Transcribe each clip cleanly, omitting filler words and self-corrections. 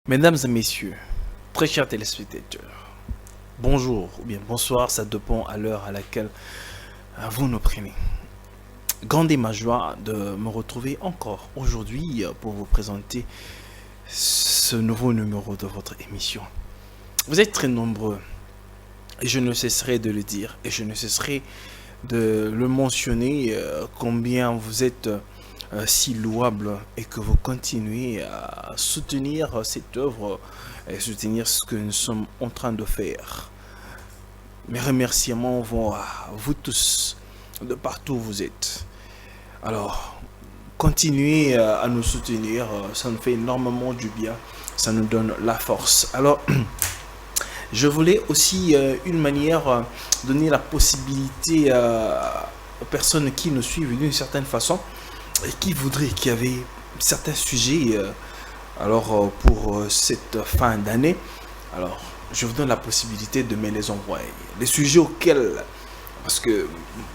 Mesdames et messieurs, très chers téléspectateurs, bonjour ou bien bonsoir, ça dépend à l'heure à laquelle vous nous prenez. Grande est ma joie de me retrouver encore aujourd'hui pour vous présenter ce nouveau numéro de votre émission. Vous êtes très nombreux et je ne cesserai de le dire et je ne cesserai de le mentionner combien vous êtes si louable et que vous continuez à soutenir cette œuvre et soutenir ce que nous sommes en train de faire. Mes remerciements vont à vous tous, de partout où vous êtes. Alors, continuez à nous soutenir, ça nous fait énormément du bien, ça nous donne la force. Alors, je voulais aussi une manière donner la possibilité aux personnes qui nous suivent d'une certaine façon et qui voudraient qu'il y avait certains sujets pour cette fin d'année. Alors, je vous donne la possibilité de me les envoyer. Les sujets auxquels, parce que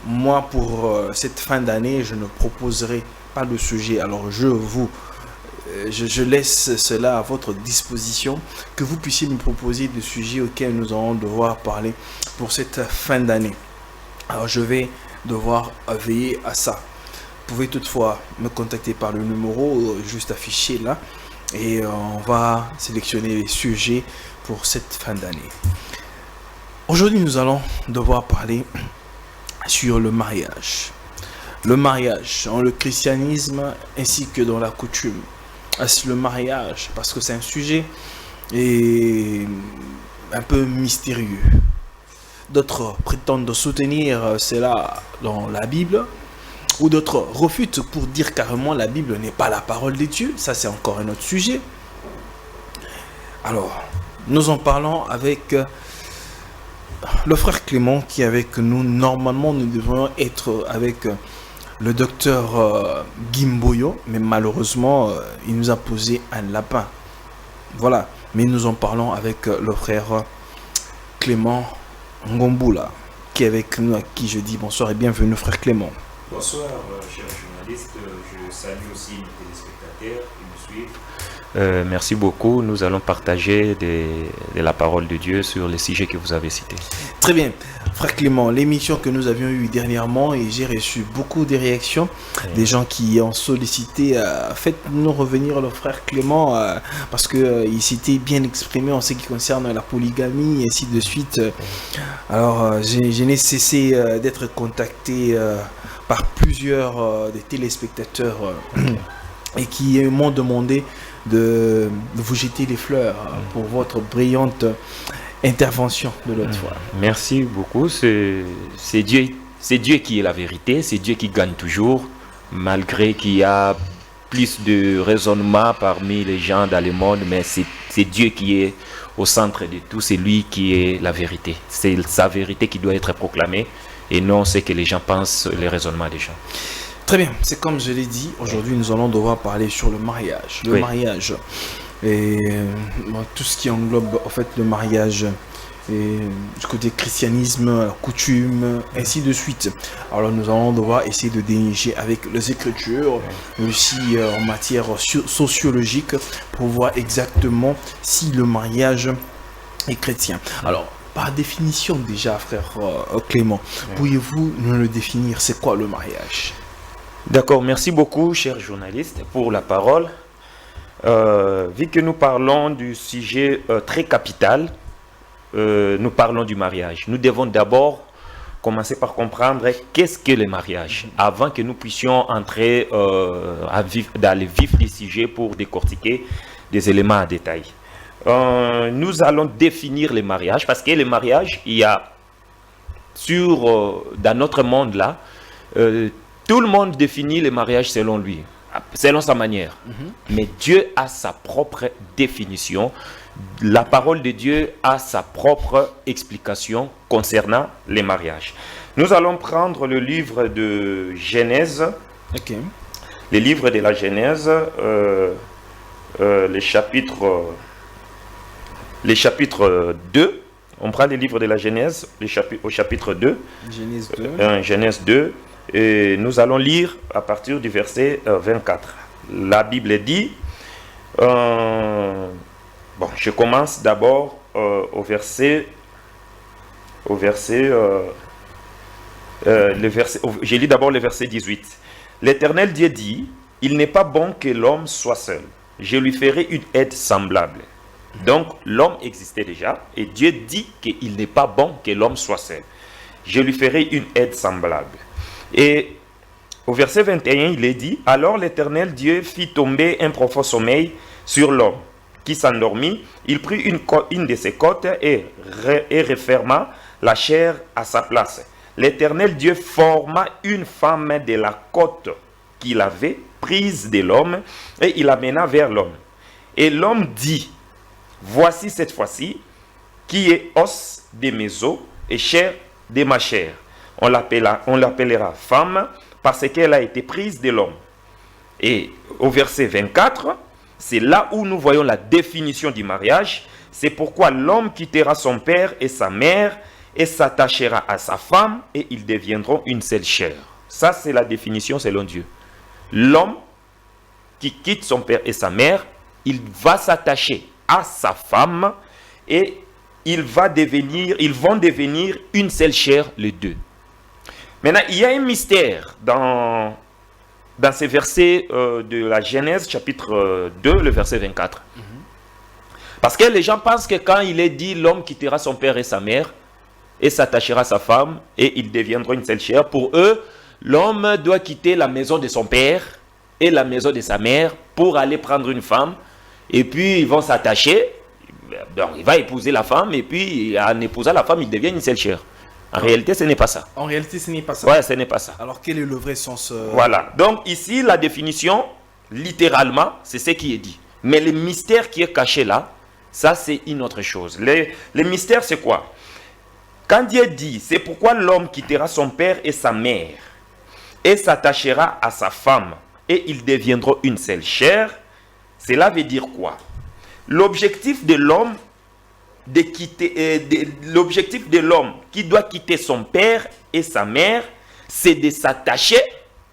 moi, pour cette fin d'année, je ne proposerai pas de sujet. Alors, je laisse cela à votre disposition, que vous puissiez me proposer des sujets auxquels nous allons devoir parler pour cette fin d'année. Alors, je vais devoir veiller à ça. Vous pouvez toutefois me contacter par le numéro juste affiché là et on va sélectionner les sujets pour cette fin d'année. Aujourd'hui, nous allons devoir parler sur le mariage. Le mariage dans le christianisme ainsi que dans la coutume. Est-ce le mariage? Parce que c'est un sujet un peu mystérieux. D'autres prétendent soutenir cela dans la Bible, ou d'autres refutent pour dire carrément la Bible n'est pas la parole de Dieu. Ça, c'est encore un autre sujet. Alors, nous en parlons avec le frère Clément qui est avec nous. Normalement, nous devrions être avec le docteur Gimboyo, mais malheureusement, il nous a posé un lapin. Voilà, mais nous en parlons avec le frère Clément Ngomboula, qui est avec nous, à qui je dis bonsoir et bienvenue, frère Clément. Bonsoir, chers journalistes. Je salue aussi mes téléspectateurs qui nous suivent. Merci beaucoup. Nous allons partager de la parole de Dieu sur les sujets que vous avez cités. Très bien. Frère Clément, l'émission que nous avions eue dernièrement, et j'ai reçu beaucoup de réactions, des gens qui ont sollicité, faites-nous revenir le frère Clément, parce qu'il s'était bien exprimé en ce qui concerne la polygamie, et ainsi de suite. Alors, je n'ai cessé d'être contacté par plusieurs des téléspectateurs et qui m'ont demandé de vous jeter les fleurs pour votre brillante intervention de l'autre fois. Merci beaucoup. C'est Dieu qui est la vérité, c'est Dieu qui gagne toujours, malgré qu'il y a plus de raisonnement parmi les gens dans le monde, mais c'est Dieu qui est au centre de tout, c'est lui qui est la vérité. C'est sa vérité qui doit être proclamée et non ce que les gens pensent, les raisonnements des gens. Très bien, c'est comme je l'ai dit, aujourd'hui nous allons devoir parler sur le mariage. Le mariage et tout ce qui englobe en fait le mariage et du côté christianisme, la coutume, ainsi de suite. Alors nous allons devoir essayer de dénicher avec les écritures, mais aussi en matière sociologique pour voir exactement si le mariage est chrétien. Alors, par définition déjà, frère Clément, pourriez-vous nous le définir? C'est quoi le mariage? D'accord, merci beaucoup, chers journalistes, pour la parole. Vu que nous parlons du sujet très capital, nous parlons du mariage. Nous devons d'abord commencer par comprendre qu'est-ce que le mariage, avant que nous puissions entrer dans le vif du sujet pour décortiquer des éléments en détail. Nous allons définir le mariage, parce que le mariage, il y a dans notre monde là, tout le monde définit le mariage selon lui, selon sa manière. Mais Dieu a sa propre définition. La parole de Dieu a sa propre explication concernant les mariages. Nous allons prendre le livre de Genèse. Le livre de la Genèse, le chapitre 2. On prend le livre de la Genèse au chapitre 2. Genèse 2. Et nous allons lire à partir du verset 24. La Bible dit Je commence d'abord au verset... je lis d'abord le verset 18. L'Éternel Dieu dit, « Il n'est pas bon que l'homme soit seul. Je lui ferai une aide semblable. » Donc, l'homme existait déjà, et Dieu dit qu'il n'est pas bon que l'homme soit seul. Je lui ferai une aide semblable. Et au verset 21, il est dit, « Alors l'Éternel Dieu fit tomber un profond sommeil sur l'homme, qui s'endormit. Il prit une de ses côtes et referma la chair à sa place. L'Éternel Dieu forma une femme de la côte qu'il avait prise de l'homme, et il l'amena vers l'homme. Et l'homme dit, voici cette fois-ci, qui est os de mes os et chair de ma chair. On l'appellera femme, parce qu'elle a été prise de l'homme. Et au verset 24, c'est là où nous voyons la définition du mariage. C'est pourquoi l'homme quittera son père et sa mère et s'attachera à sa femme et ils deviendront une seule chair. Ça, c'est la définition selon Dieu. L'homme qui quitte son père et sa mère, il va s'attacher à sa femme et ils vont devenir une seule chair, les deux. Maintenant, il y a un mystère dans ces versets de la Genèse, chapitre 2, le verset 24. Parce que les gens pensent que quand il est dit l'homme quittera son père et sa mère et s'attachera à sa femme et ils deviendront une seule chair, pour eux, l'homme doit quitter la maison de son père et la maison de sa mère pour aller prendre une femme et puis ils vont s'attacher. Donc, il va épouser la femme et puis en épousant la femme, il devient une seule chair. En réalité, ce n'est pas ça. En réalité, ce n'est pas ça. Ouais, ce n'est pas ça. Alors, quel est le vrai sens Voilà. Donc, ici, la définition, littéralement, c'est ce qui est dit. Mais le mystère qui est caché là, ça, c'est une autre chose. Le mystère, c'est quoi? Quand Dieu dit, c'est pourquoi l'homme quittera son père et sa mère et s'attachera à sa femme et ils deviendront une seule chair, cela veut dire quoi? L'objectif de l'homme l'objectif de l'homme qui doit quitter son père et sa mère, c'est de s'attacher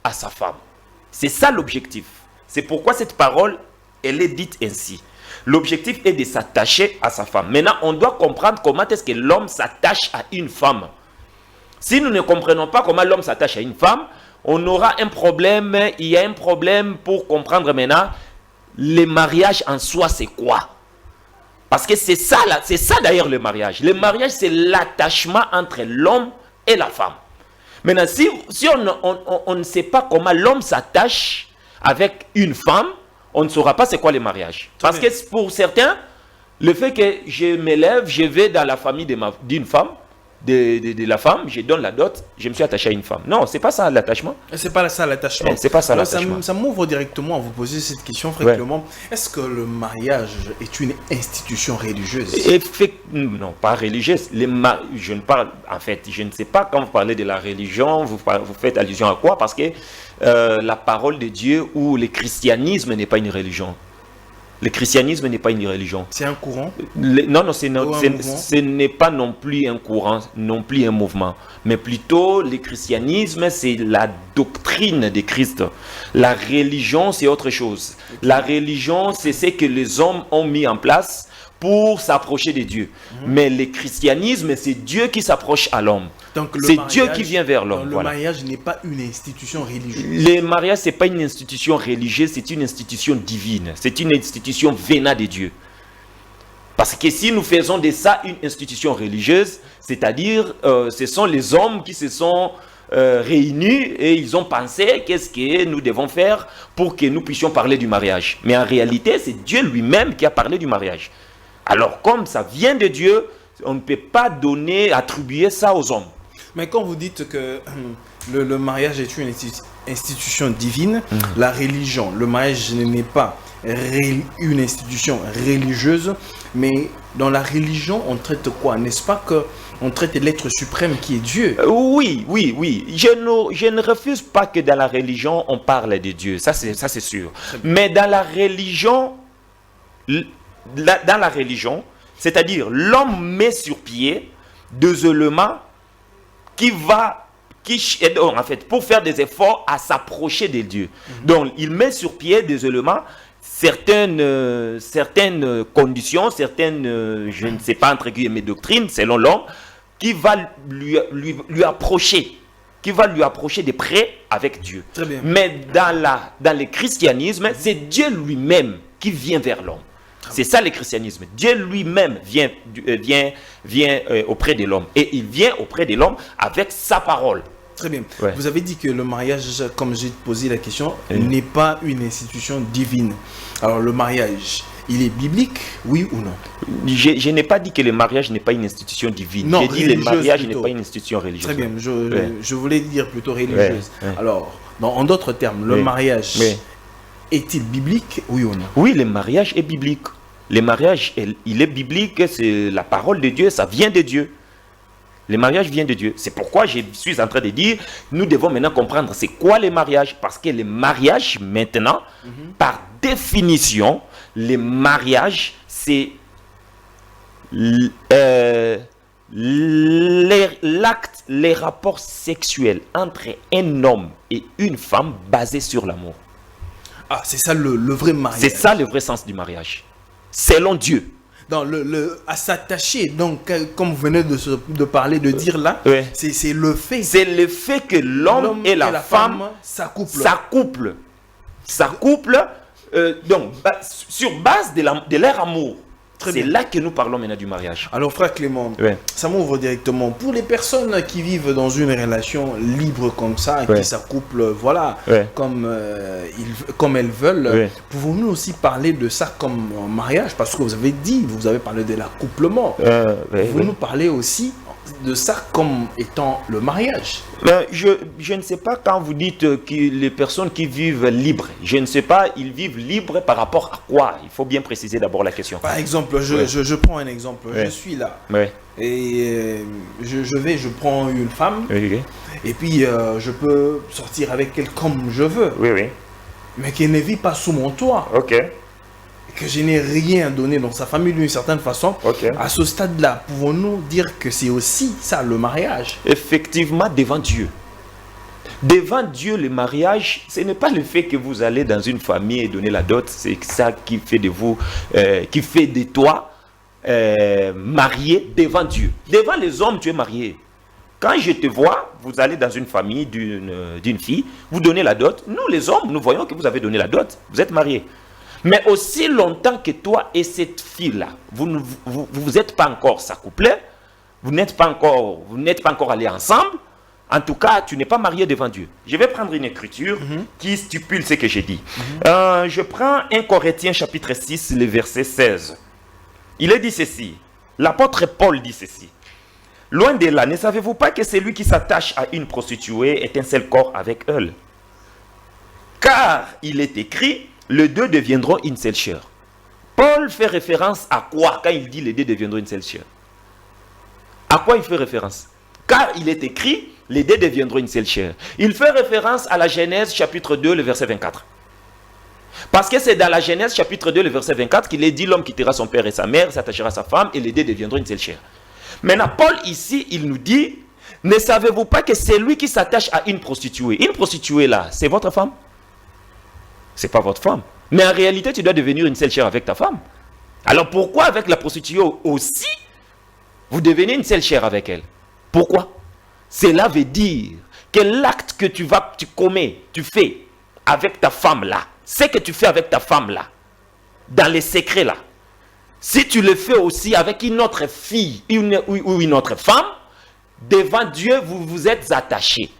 à sa femme. C'est ça l'objectif. C'est pourquoi cette parole, elle est dite ainsi. L'objectif est de s'attacher à sa femme. Maintenant, on doit comprendre comment est-ce que l'homme s'attache à une femme. Si nous ne comprenons pas comment l'homme s'attache à une femme, on aura un problème. Il y a un problème pour comprendre maintenant le mariage en soi, c'est quoi? Parce que c'est ça d'ailleurs le mariage. Le mariage, c'est l'attachement entre l'homme et la femme. Maintenant, si on ne sait pas comment l'homme s'attache avec une femme, on ne saura pas c'est quoi le mariage. Parce que pour certains, le fait que je m'élève, je vais dans la famille d'une femme, de la femme, je donne la dot, je me suis attaché à une femme. Non, c'est pas ça l'attachement. C'est pas ça l'attachement. C'est pas ça l'attachement. Ça m'ouvre directement à vous poser cette question, Frère Clément. Est-ce que le mariage est une institution religieuse? Non, pas religieuse. Je ne parle, en fait, je ne sais pas quand vous parlez de la religion, vous faites allusion à quoi? Parce que la parole de Dieu ou le christianisme n'est pas une religion. Le christianisme n'est pas une religion. C'est un courant? Non, ce n'est pas non plus un courant, non plus un mouvement. Mais plutôt, le christianisme, c'est la doctrine de Christ. La religion, c'est autre chose. La religion, c'est ce que les hommes ont mis en place pour s'approcher de Dieu. Mais le christianisme, c'est Dieu qui s'approche à l'homme. C'est Dieu qui vient vers l'homme. Le mariage n'est pas une institution religieuse. Le mariage, ce n'est pas une institution religieuse, c'est une institution divine. C'est une institution venant de Dieu. Parce que si nous faisons de ça une institution religieuse, c'est-à-dire ce sont les hommes qui se sont réunis et ils ont pensé qu'est-ce que nous devons faire pour que nous puissions parler du mariage. Mais en réalité, c'est Dieu lui-même qui a parlé du mariage. Alors, comme ça vient de Dieu, on ne peut pas attribuer ça aux hommes. Mais quand vous dites que le mariage est une institution divine, la religion, le mariage n'est pas une institution religieuse, mais dans la religion, on traite quoi? N'est-ce pas qu'on traite l'être suprême qui est Dieu? Oui. Je ne refuse pas que dans la religion, on parle de Dieu. Ça, c'est sûr. Mais dans la religion, c'est-à-dire l'homme met sur pied des éléments pour faire des efforts à s'approcher de Dieu. Donc, il met sur pied des éléments, certaines conditions, je ne sais pas, entre guillemets, doctrines, selon l'homme, qui va lui approcher, de près avec Dieu. Très bien. Mais dans le christianisme, c'est Dieu lui-même qui vient vers l'homme. C'est ça le christianisme. Dieu lui-même vient auprès de l'homme. Et il vient auprès de l'homme avec sa parole. Très bien. Ouais. Vous avez dit que le mariage, comme j'ai posé la question, n'est pas une institution divine. Alors le mariage, il est biblique, oui ou non? Je n'ai pas dit que le mariage n'est pas une institution divine. Non, j'ai dit que le mariage plutôt. n'est pas une institution religieuse. Très bien, Ouais. je voulais dire plutôt religieuse. Ouais. Alors, en d'autres termes, le mariage est-il biblique, oui ou non? Oui, le mariage est biblique. Le mariage, il est biblique, c'est la parole de Dieu, ça vient de Dieu. Le mariage vient de Dieu. C'est pourquoi je suis en train de dire, nous devons maintenant comprendre c'est quoi le mariage. Parce que le mariage, maintenant, par définition, le mariage, c'est l'acte, les rapports sexuels entre un homme et une femme basés sur l'amour. Ah, c'est ça le vrai mariage. C'est ça le vrai sens du mariage. Selon Dieu. Dans à s'attacher, donc comme vous venez de parler, de dire là, Ouais. c'est le fait. C'est le fait que l'homme et la femme s'accouplent. Donc, sur base de leur amour. Très C'est bien. là que nous parlons maintenant du mariage. Alors frère Clément, Ouais. ça m'ouvre directement. Pour les personnes qui vivent dans une relation libre comme ça, Ouais. qui s'accouplent, voilà, Ouais. comme elles veulent, Ouais. pouvons-nous aussi parler de ça comme un mariage? Parce que vous avez dit, vous avez parlé de l'accouplement. Vous nous parlez aussi de ça comme étant le mariage. Je ne sais pas quand vous dites que les personnes qui vivent libres, je ne sais pas, ils vivent libres par rapport à quoi? Il faut bien préciser d'abord la question. Par exemple, je prends un exemple. Ouais. Je suis là Ouais. et je prends une femme Oui, et puis je peux sortir avec elle comme je veux, oui, oui. mais qu'elle ne vit pas sous mon toit, Ok. que je n'ai rien donné dans sa famille d'une certaine façon. Ok. À ce stade-là, pouvons-nous dire que c'est aussi ça le mariage? Effectivement, devant Dieu. Devant Dieu, le mariage, ce n'est pas le fait que vous allez dans une famille et donner la dot, c'est ça qui fait de vous, qui fait de toi marié devant Dieu. Devant les hommes, tu es marié. Quand je te vois, vous allez dans une famille d'une fille, vous donnez la dot. Nous, les hommes, nous voyons que vous avez donné la dot, vous êtes mariés. Mais aussi longtemps que toi et cette fille-là, vous êtes pas encore s'accoupler, vous n'êtes pas encore allés ensemble. En tout cas, tu n'es pas marié devant Dieu. Je vais prendre une écriture qui stipule ce que j'ai dit. Je prends 1 Corinthiens chapitre 6, le verset 16. Il est dit ceci. L'apôtre Paul dit ceci. Loin de là, ne savez-vous pas que celui qui s'attache à une prostituée est un seul corps avec elle? Car il est écrit, les deux deviendront une seule chair. Paul fait référence à quoi quand il dit les deux deviendront une seule chair? À quoi il fait référence? Car il est écrit, les deux deviendront une seule chair. Il fait référence à la Genèse chapitre 2, le verset 24. Parce que c'est dans la Genèse chapitre 2, le verset 24 qu'il est dit, l'homme quittera son père et sa mère, s'attachera à sa femme et les deux deviendront une seule chair. Maintenant, Paul ici, il nous dit, ne savez-vous pas que c'est lui qui s'attache à une prostituée? Une prostituée là, c'est votre femme? C'est pas votre femme. Mais en réalité, tu dois devenir une seule chair avec ta femme. Alors pourquoi avec la prostituée aussi, vous devenez une seule chair avec elle? Pourquoi? Cela veut dire que l'acte que tu commets, tu fais avec ta femme là, ce que tu fais avec ta femme là, dans les secrets là, si tu le fais aussi avec une autre fille ou une autre femme, devant Dieu, vous vous êtes attachés.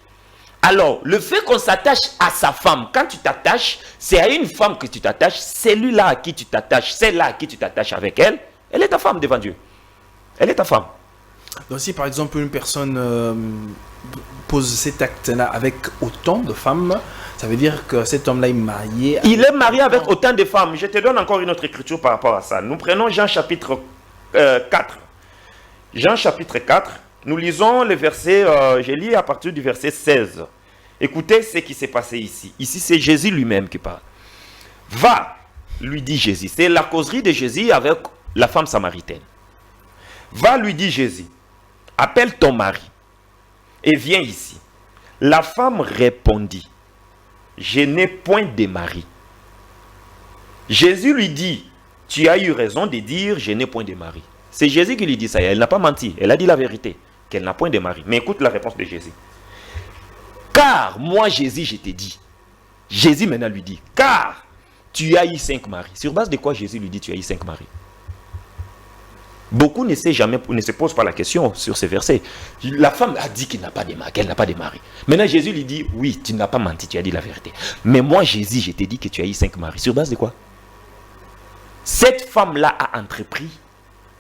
Alors, le fait qu'on s'attache à sa femme, quand tu t'attaches, c'est à une femme que tu t'attaches, celui-là à qui tu t'attaches, celle-là à qui tu t'attaches avec elle, elle est ta femme devant Dieu. Elle est ta femme. Donc si par exemple une personne pose cet acte-là avec autant de femmes, ça veut dire que cet homme-là est marié. Il est marié avec autant de femmes. Je te donne encore une autre écriture par rapport à ça. Nous prenons Jean chapitre 4. Jean chapitre 4. Nous lisons le verset, je lis à partir du verset 16. Écoutez ce qui s'est passé ici. Ici, c'est Jésus lui-même qui parle. Va, lui dit Jésus. C'est la causerie de Jésus avec la femme samaritaine. Va, lui dit Jésus. Appelle ton mari et viens ici. La femme répondit, je n'ai point de mari. Jésus lui dit, tu as eu raison de dire, je n'ai point de mari. C'est Jésus qui lui dit ça, elle n'a pas menti, elle a dit la vérité, qu'elle n'a point de mari. Mais écoute la réponse de Jésus. Car moi Jésus, je t'ai dit. Jésus maintenant lui dit, car tu as eu 5 maris. Sur base de quoi Jésus lui dit, tu as eu 5 maris? Beaucoup ne se posent pas la question sur ce verset. La femme a dit qu'elle n'a pas de mari, qu'elle n'a pas de mari. Maintenant Jésus lui dit, oui, tu n'as pas menti, tu as dit la vérité. Mais moi Jésus, je t'ai dit que tu as eu 5 maris. Sur base de quoi? Cette femme-là a entrepris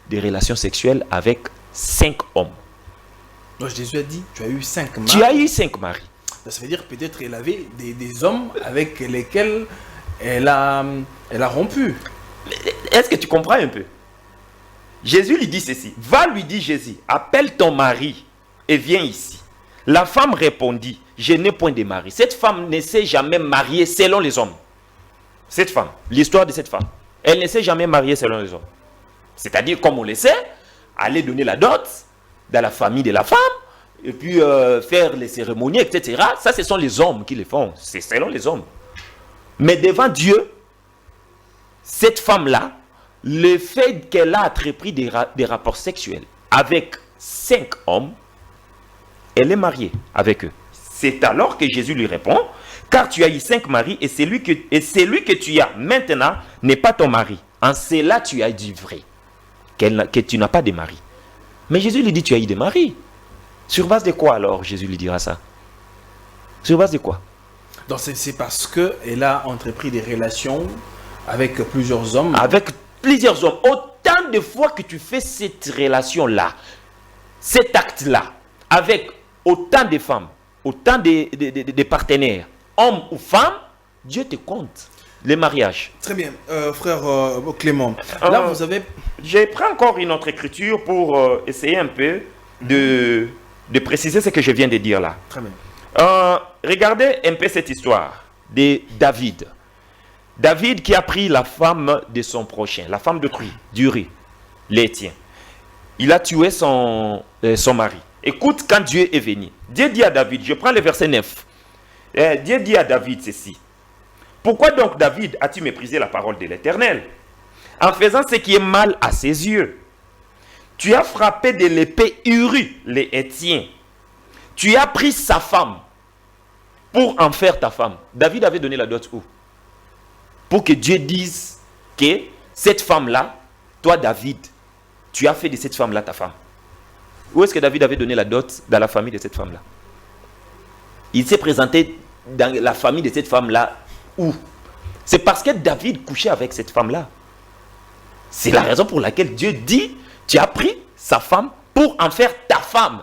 des relations sexuelles avec 5 hommes. Donc Jésus a dit, tu as eu 5 maris. Tu as eu 5 maris. Ça veut dire peut-être qu'elle avait des hommes avec lesquels elle a rompu. Est-ce que tu comprends un peu? Jésus lui dit ceci. Va, lui dit Jésus, appelle ton mari et viens ici. La femme répondit, je n'ai point de mari. Cette femme ne s'est jamais mariée selon les hommes. Cette femme, l'histoire de cette femme, elle ne s'est jamais mariée selon les hommes. C'est-à-dire, comme on le sait, aller donner la dot dans la famille de la femme, et puis faire les cérémonies, etc. Ça, ce sont les hommes qui le font. C'est selon les hommes. Mais devant Dieu, cette femme-là, le fait qu'elle a entrepris des rapports sexuels avec 5 hommes, elle est mariée avec eux. C'est alors que Jésus lui répond, car tu as eu 5 maris, et celui que tu as maintenant n'est pas ton mari. En cela, tu as dit vrai, que tu n'as pas de mari. Mais Jésus lui dit, tu as eu des maris. Sur base de quoi alors Jésus lui dira ça? Sur base de quoi? Donc c'est parce qu'elle a entrepris des relations avec plusieurs hommes. Avec plusieurs hommes. Autant de fois que tu fais cette relation-là, cet acte-là, avec autant de femmes, autant de partenaires, hommes ou femmes, Dieu te compte les mariages. Très bien, frère Clément. Là, vous avez... Je prends encore une autre écriture pour essayer un peu de préciser ce que je viens de dire là. Très bien. Regardez un peu cette histoire de David. David qui a pris la femme de son prochain, la femme d'autrui, d'Uri, l'Hétien. Il a tué son mari. Écoute, quand Dieu est venu, Dieu dit à David, je prends le verset 9. Dieu dit à David ceci. Pourquoi donc, David, as-tu méprisé la parole de l'Éternel en faisant ce qui est mal à ses yeux? Tu as frappé de l'épée Uri, les Hétiens. Tu as pris sa femme pour en faire ta femme. David avait donné la dot où? Pour que Dieu dise que cette femme-là, toi David, tu as fait de cette femme-là ta femme. Où est-ce que David avait donné la dot dans la famille de cette femme-là? Il s'est présenté dans la famille de cette femme-là où? C'est parce que David couchait avec cette femme-là. C'est la raison pour laquelle Dieu dit, tu as pris sa femme pour en faire ta femme.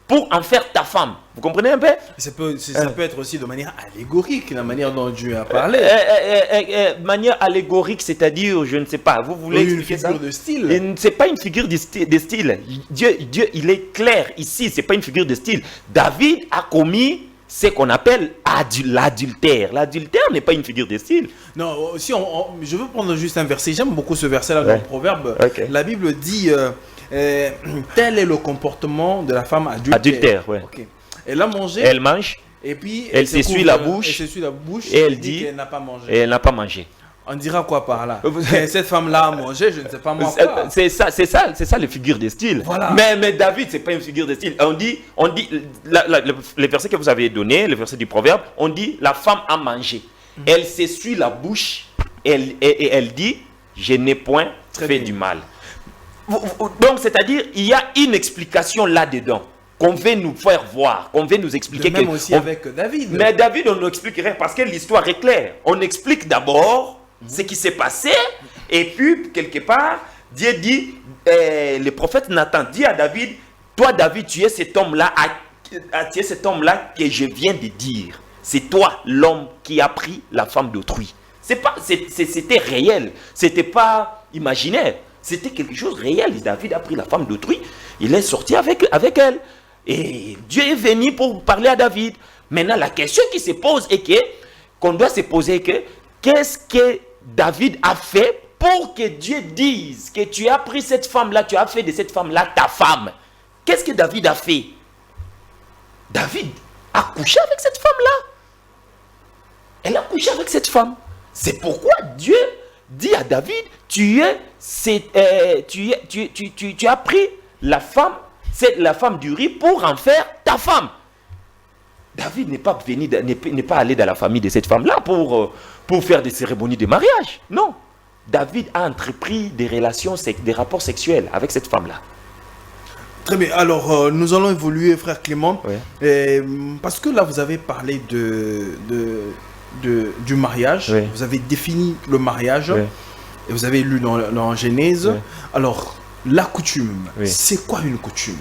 Pour en faire ta femme. Vous comprenez un peu? Ça peut être aussi de manière allégorique, la manière dont Dieu a parlé. Manière allégorique, c'est-à-dire, je ne sais pas, vous voulez expliquer ça? Une figure de style. Ce n'est pas une figure de style. Dieu, il est clair ici, ce n'est pas une figure de style. David a commis ce qu'on appelle l'adultère. L'adultère n'est pas une figure de style. Non, si je veux prendre juste un verset. J'aime beaucoup ce verset-là dans le Proverbe. Okay. La Bible dit... tel est le comportement de la femme adultère. Adultère, ouais. Okay. Elle a mangé. Elle mange. Et puis elle s'essuie la bouche. Elle s'essuie la bouche. Et elle dit qu'elle n'a pas mangé. Et elle n'a pas mangé. On dira quoi par là? Cette femme-là a mangé, je ne sais pas moi quoi. C'est ça les figures de style. Voilà. Mais David, c'est pas une figure de style. On dit le verset que vous avez donné, le verset du Proverbe, on dit la femme a mangé. Elle s'essuie la bouche et elle dit, je n'ai point fait du mal. Donc, c'est-à-dire, il y a une explication là-dedans qu'on veut nous faire voir, qu'on veut nous expliquer. Même aussi avec David. Mais David, on n'expliquerait parce que l'histoire est claire. On explique d'abord ce qui s'est passé, et puis, quelque part, Dieu dit, le prophète Nathan dit à David, toi, David, tu es cet homme-là, que je viens de dire. C'est toi, l'homme qui a pris la femme d'autrui. C'était réel, c'était pas imaginaire. C'était quelque chose de réel. David a pris la femme d'autrui. Il est sorti avec elle. Et Dieu est venu pour parler à David. Maintenant, la question qui se pose est qu'on doit se poser qu'est-ce que David a fait pour que Dieu dise que tu as pris cette femme-là, tu as fait de cette femme-là ta femme. Qu'est-ce que David a fait? David a couché avec cette femme-là. Elle a couché avec cette femme. C'est pourquoi Dieu dit à David, tu as pris la femme, c'est la femme d'Uri pour en faire ta femme. David n'est pas allé dans la famille de cette femme-là pour faire des cérémonies de mariage. Non. David a entrepris des rapports sexuels avec cette femme-là. Très bien. Alors, nous allons évoluer, frère Clément. Oui. Parce que là, vous avez parlé du mariage. Oui. Vous avez défini le mariage. Oui. Et vous avez lu dans Genèse. Oui. Alors, la coutume, Oui. c'est quoi une coutume?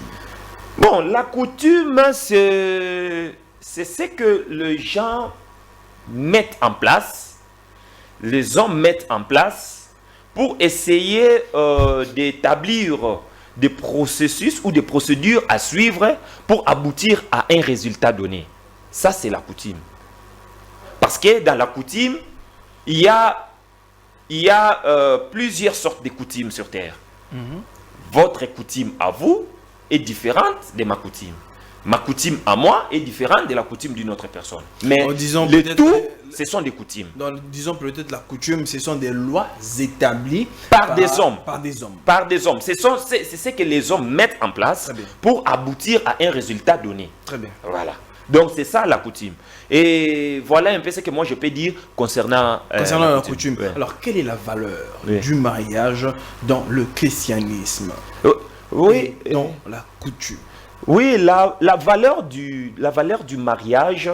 Bon, la coutume, c'est ce que les gens mettent en place, les hommes mettent en place pour essayer d'établir des processus ou des procédures à suivre pour aboutir à un résultat donné. Ça, c'est la coutume. Parce que dans la coutume, il y a plusieurs sortes de coutumes sur Terre. Votre coutume à vous est différente de ma coutume. Ma coutume à moi est différente de la coutume d'une autre personne. Mais le tout, ce sont des coutumes. Disons peut-être la coutume, ce sont des lois établies par des hommes. Par des hommes. Par des hommes. C'est ce que les hommes mettent en place pour aboutir à un résultat donné. Très bien. Voilà. Donc c'est ça la coutume. Et voilà un peu ce que moi je peux dire concernant la coutume. Ouais. Alors quelle est la valeur du mariage dans le christianisme? Oui. Dans la coutume. Oui, la valeur du mariage,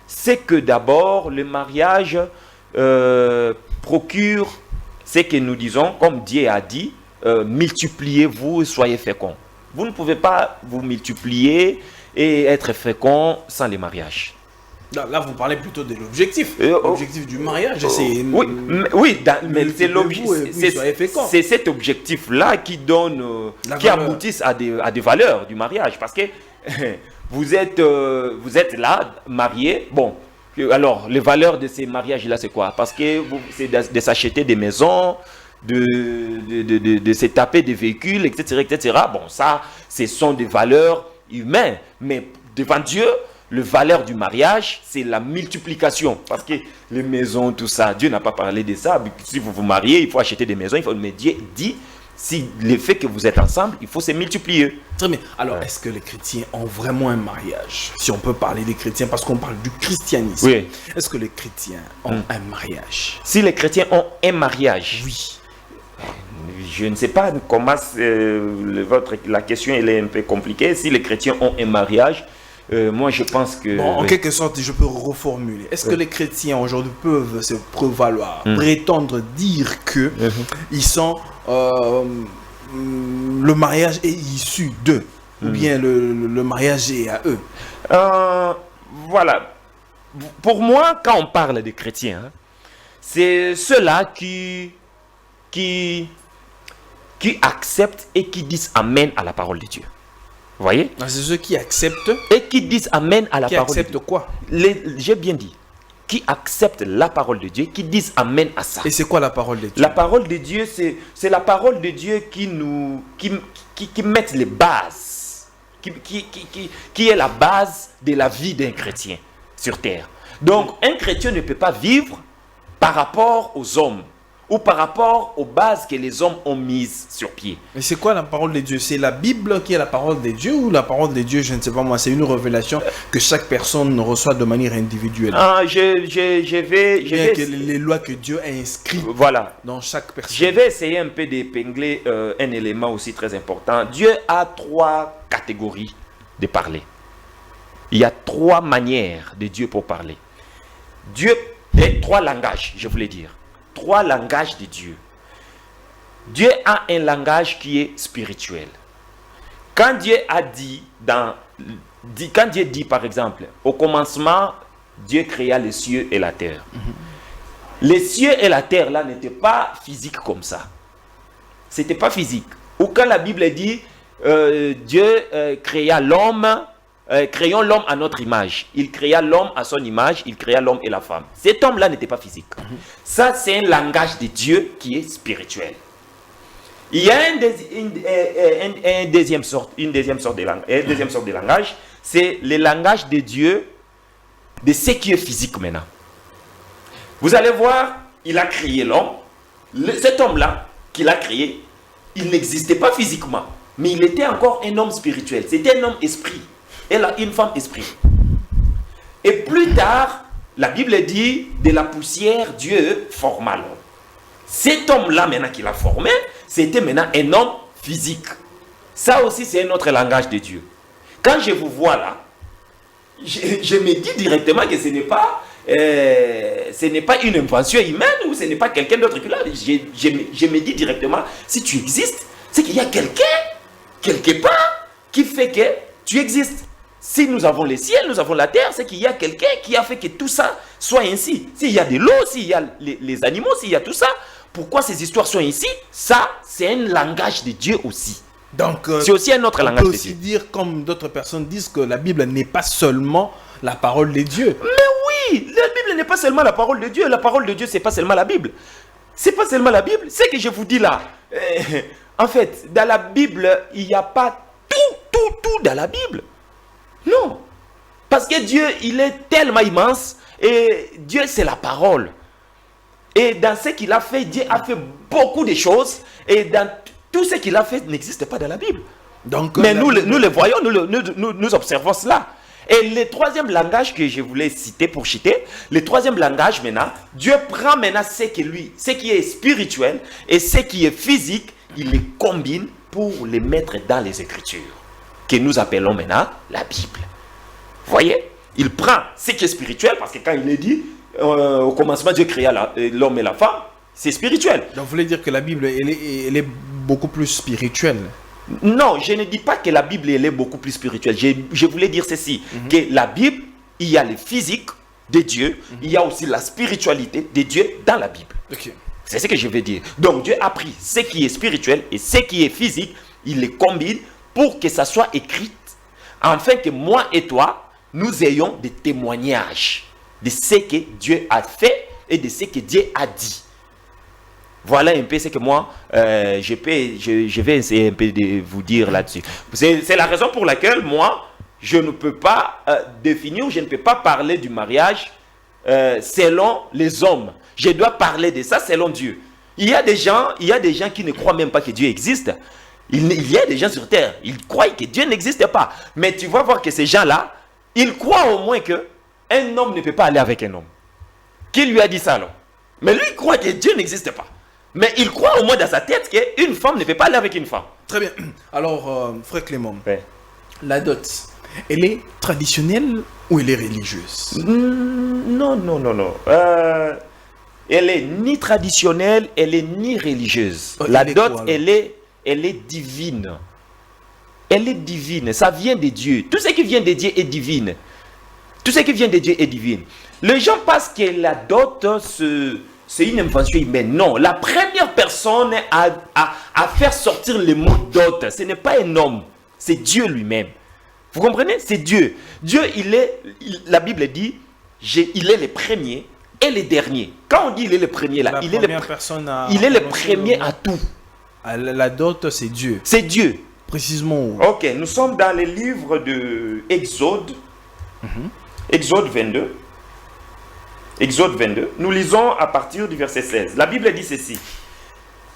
c'est que d'abord, le mariage procure ce que nous disons, comme Dieu a dit, multipliez-vous et soyez féconds. Vous ne pouvez pas vous multiplier et être fécond sans le mariage. Là, vous parlez plutôt de l'objectif. L'objectif du mariage, c'est... mais c'est cet objectif-là qui donne, qui aboutit à des valeurs du mariage. Parce que vous êtes là, marié. Bon, alors, les valeurs de ces mariages-là, c'est quoi? Parce que c'est de s'acheter des maisons, de se taper des véhicules, etc., etc. Bon, ça, ce sont des valeurs humaines. Mais devant Dieu, la valeur du mariage, c'est la multiplication. Parce que les maisons, tout ça, Dieu n'a pas parlé de ça. Si vous vous mariez, il faut acheter des maisons. Mais Dieu dit, si le fait que vous êtes ensemble, il faut se multiplier. Très bien. Alors, est-ce que les chrétiens ont vraiment un mariage? Si on peut parler des chrétiens, parce qu'on parle du christianisme. Oui. Est-ce que les chrétiens ont un mariage? Si les chrétiens ont un mariage, oui. Je ne sais pas comment la question elle est un peu compliquée. Si les chrétiens ont un mariage, moi je pense que... Bon, en quelque sorte, je peux reformuler. Est-ce que les chrétiens aujourd'hui peuvent se prévaloir, prétendre dire que ils sont... le mariage est issu d'eux, ou bien le mariage est à eux? Voilà. Pour moi, quand on parle des chrétiens, c'est ceux-là qui acceptent et qui disent Amen à la parole de Dieu. Vous voyez? C'est ceux qui acceptent. Et qui disent Amen à la parole de Dieu. Qui acceptent quoi? J'ai bien dit. Qui acceptent la parole de Dieu, qui disent Amen à ça. Et c'est quoi la parole de Dieu? La parole de Dieu, c'est la parole de Dieu qui met les bases, qui est la base de la vie d'un chrétien sur terre. Donc, un chrétien ne peut pas vivre par rapport aux hommes ou par rapport aux bases que les hommes ont mises sur pied. Mais c'est quoi la parole de Dieu? C'est la Bible qui est la parole de Dieu, ou la parole de Dieu, je ne sais pas moi, c'est une révélation que chaque personne reçoit de manière individuelle? Les lois que Dieu a inscrites dans chaque personne. Je vais essayer un peu d'épingler un élément aussi très important. Dieu a 3 catégories de parler. Il y a 3 manières de Dieu pour parler. Dieu a 3 langages, je voulais dire. 3 langages de Dieu. Dieu a un langage qui est spirituel. Quand Dieu dit par exemple, au commencement, Dieu créa les cieux et la terre. Les cieux et la terre là n'étaient pas physiques comme ça. C'était pas physique. Ou quand la Bible dit, Dieu créa l'homme, créons l'homme à notre image. Il créa l'homme à son image, il créa l'homme et la femme. Cet homme-là n'était pas physique. Ça, c'est un langage de Dieu qui est spirituel. Il y a une deuxième sorte de langage, c'est le langage de Dieu, de ce qui est physique maintenant. Vous allez voir, il a créé l'homme. Cet homme-là qu'il a créé, il n'existait pas physiquement, mais il était encore un homme spirituel. C'était un homme esprit. Et là, une femme esprit. Et plus tard, la Bible dit, de la poussière, Dieu forma l'homme. Cet homme-là, maintenant qu'il a formé, c'était maintenant un homme physique. Ça aussi, c'est un autre langage de Dieu. Quand je vous vois là, je me dis directement que ce n'est pas une invention humaine ou ce n'est pas quelqu'un d'autre que là. Je me dis directement, si tu existes, c'est qu'il y a quelqu'un, quelque part, qui fait que tu existes. Si nous avons les ciels, nous avons la terre, c'est qu'il y a quelqu'un qui a fait que tout ça soit ainsi. S'il y a de l'eau, s'il y a les animaux, s'il y a tout ça, pourquoi ces histoires sont ici? Ça, c'est un langage de Dieu aussi. Donc, c'est aussi un autre langage de Dieu. On peut aussi dire, comme d'autres personnes disent, que la Bible n'est pas seulement la parole de Dieu. Mais oui, la Bible n'est pas seulement la parole de Dieu. La parole de Dieu, c'est pas seulement la Bible. C'est pas seulement la Bible. C'est que je vous dis là. En fait, dans la Bible, il n'y a pas tout dans la Bible. Non. Parce que Dieu, il est tellement immense. Et Dieu, c'est la parole. Et dans ce qu'il a fait, Dieu a fait beaucoup de choses. Et dans tout ce qu'il a fait n'existe pas dans la Bible. Donc, mais nous le voyons, nous observons cela. Et le troisième langage que je voulais citer pour citer, le troisième langage maintenant, Dieu prend maintenant ce qui est spirituel et ce qui est physique, il les combine pour les mettre dans les Écritures, que nous appelons maintenant la Bible. Vous voyez? Il prend ce qui est spirituel, parce que quand il est dit, au commencement Dieu créa l'homme et la femme, c'est spirituel. Donc vous voulez dire que la Bible, elle est beaucoup plus spirituelle? Non, je ne dis pas que la Bible elle est beaucoup plus spirituelle. Je voulais dire ceci, que la Bible, il y a le physique de Dieu, il y a aussi la spiritualité de Dieu dans la Bible. Okay. C'est ce que je veux dire. Donc Dieu a pris ce qui est spirituel et ce qui est physique, il les combine pour que ça soit écrit, afin que moi et toi, nous ayons des témoignages de ce que Dieu a fait et de ce que Dieu a dit. Voilà un peu ce que moi, je vais essayer un peu de vous dire là-dessus. C'est la raison pour laquelle moi, je ne peux pas définir, je ne peux pas parler du mariage selon les hommes. Je dois parler de ça selon Dieu. Il y a des gens qui ne croient même pas que Dieu existe. Il y a des gens sur terre, ils croient que Dieu n'existe pas. Mais tu vas voir que ces gens-là, ils croient au moins qu'un homme ne peut pas aller avec un homme. Qui lui a dit ça alors? Mais lui, il croit que Dieu n'existe pas. Mais il croit au moins dans sa tête qu'une femme ne peut pas aller avec une femme. Très bien. Alors, frère Clément, ouais. La dot, elle est traditionnelle ou elle est religieuse? Non. Elle est ni traditionnelle, elle est ni religieuse. La dot, elle est divine. Elle est divine. Ça vient de Dieu. Tout ce qui vient de Dieu est divine. Tout ce qui vient de Dieu est divine. Les gens pensent que la dot, c'est une invention humaine. Non, la première personne à faire sortir le mot dot, ce n'est pas un homme, c'est Dieu lui-même. Vous comprenez? C'est Dieu. Dieu, la Bible dit, il est le premier et le dernier. Quand on dit il est le premier, là, il est le premier à tout. La dot, c'est Dieu. C'est Dieu. Précisément où? Ok, nous sommes dans le livre de Exode. Exode 22. Exode 22, nous lisons à partir du verset 16. La Bible dit ceci.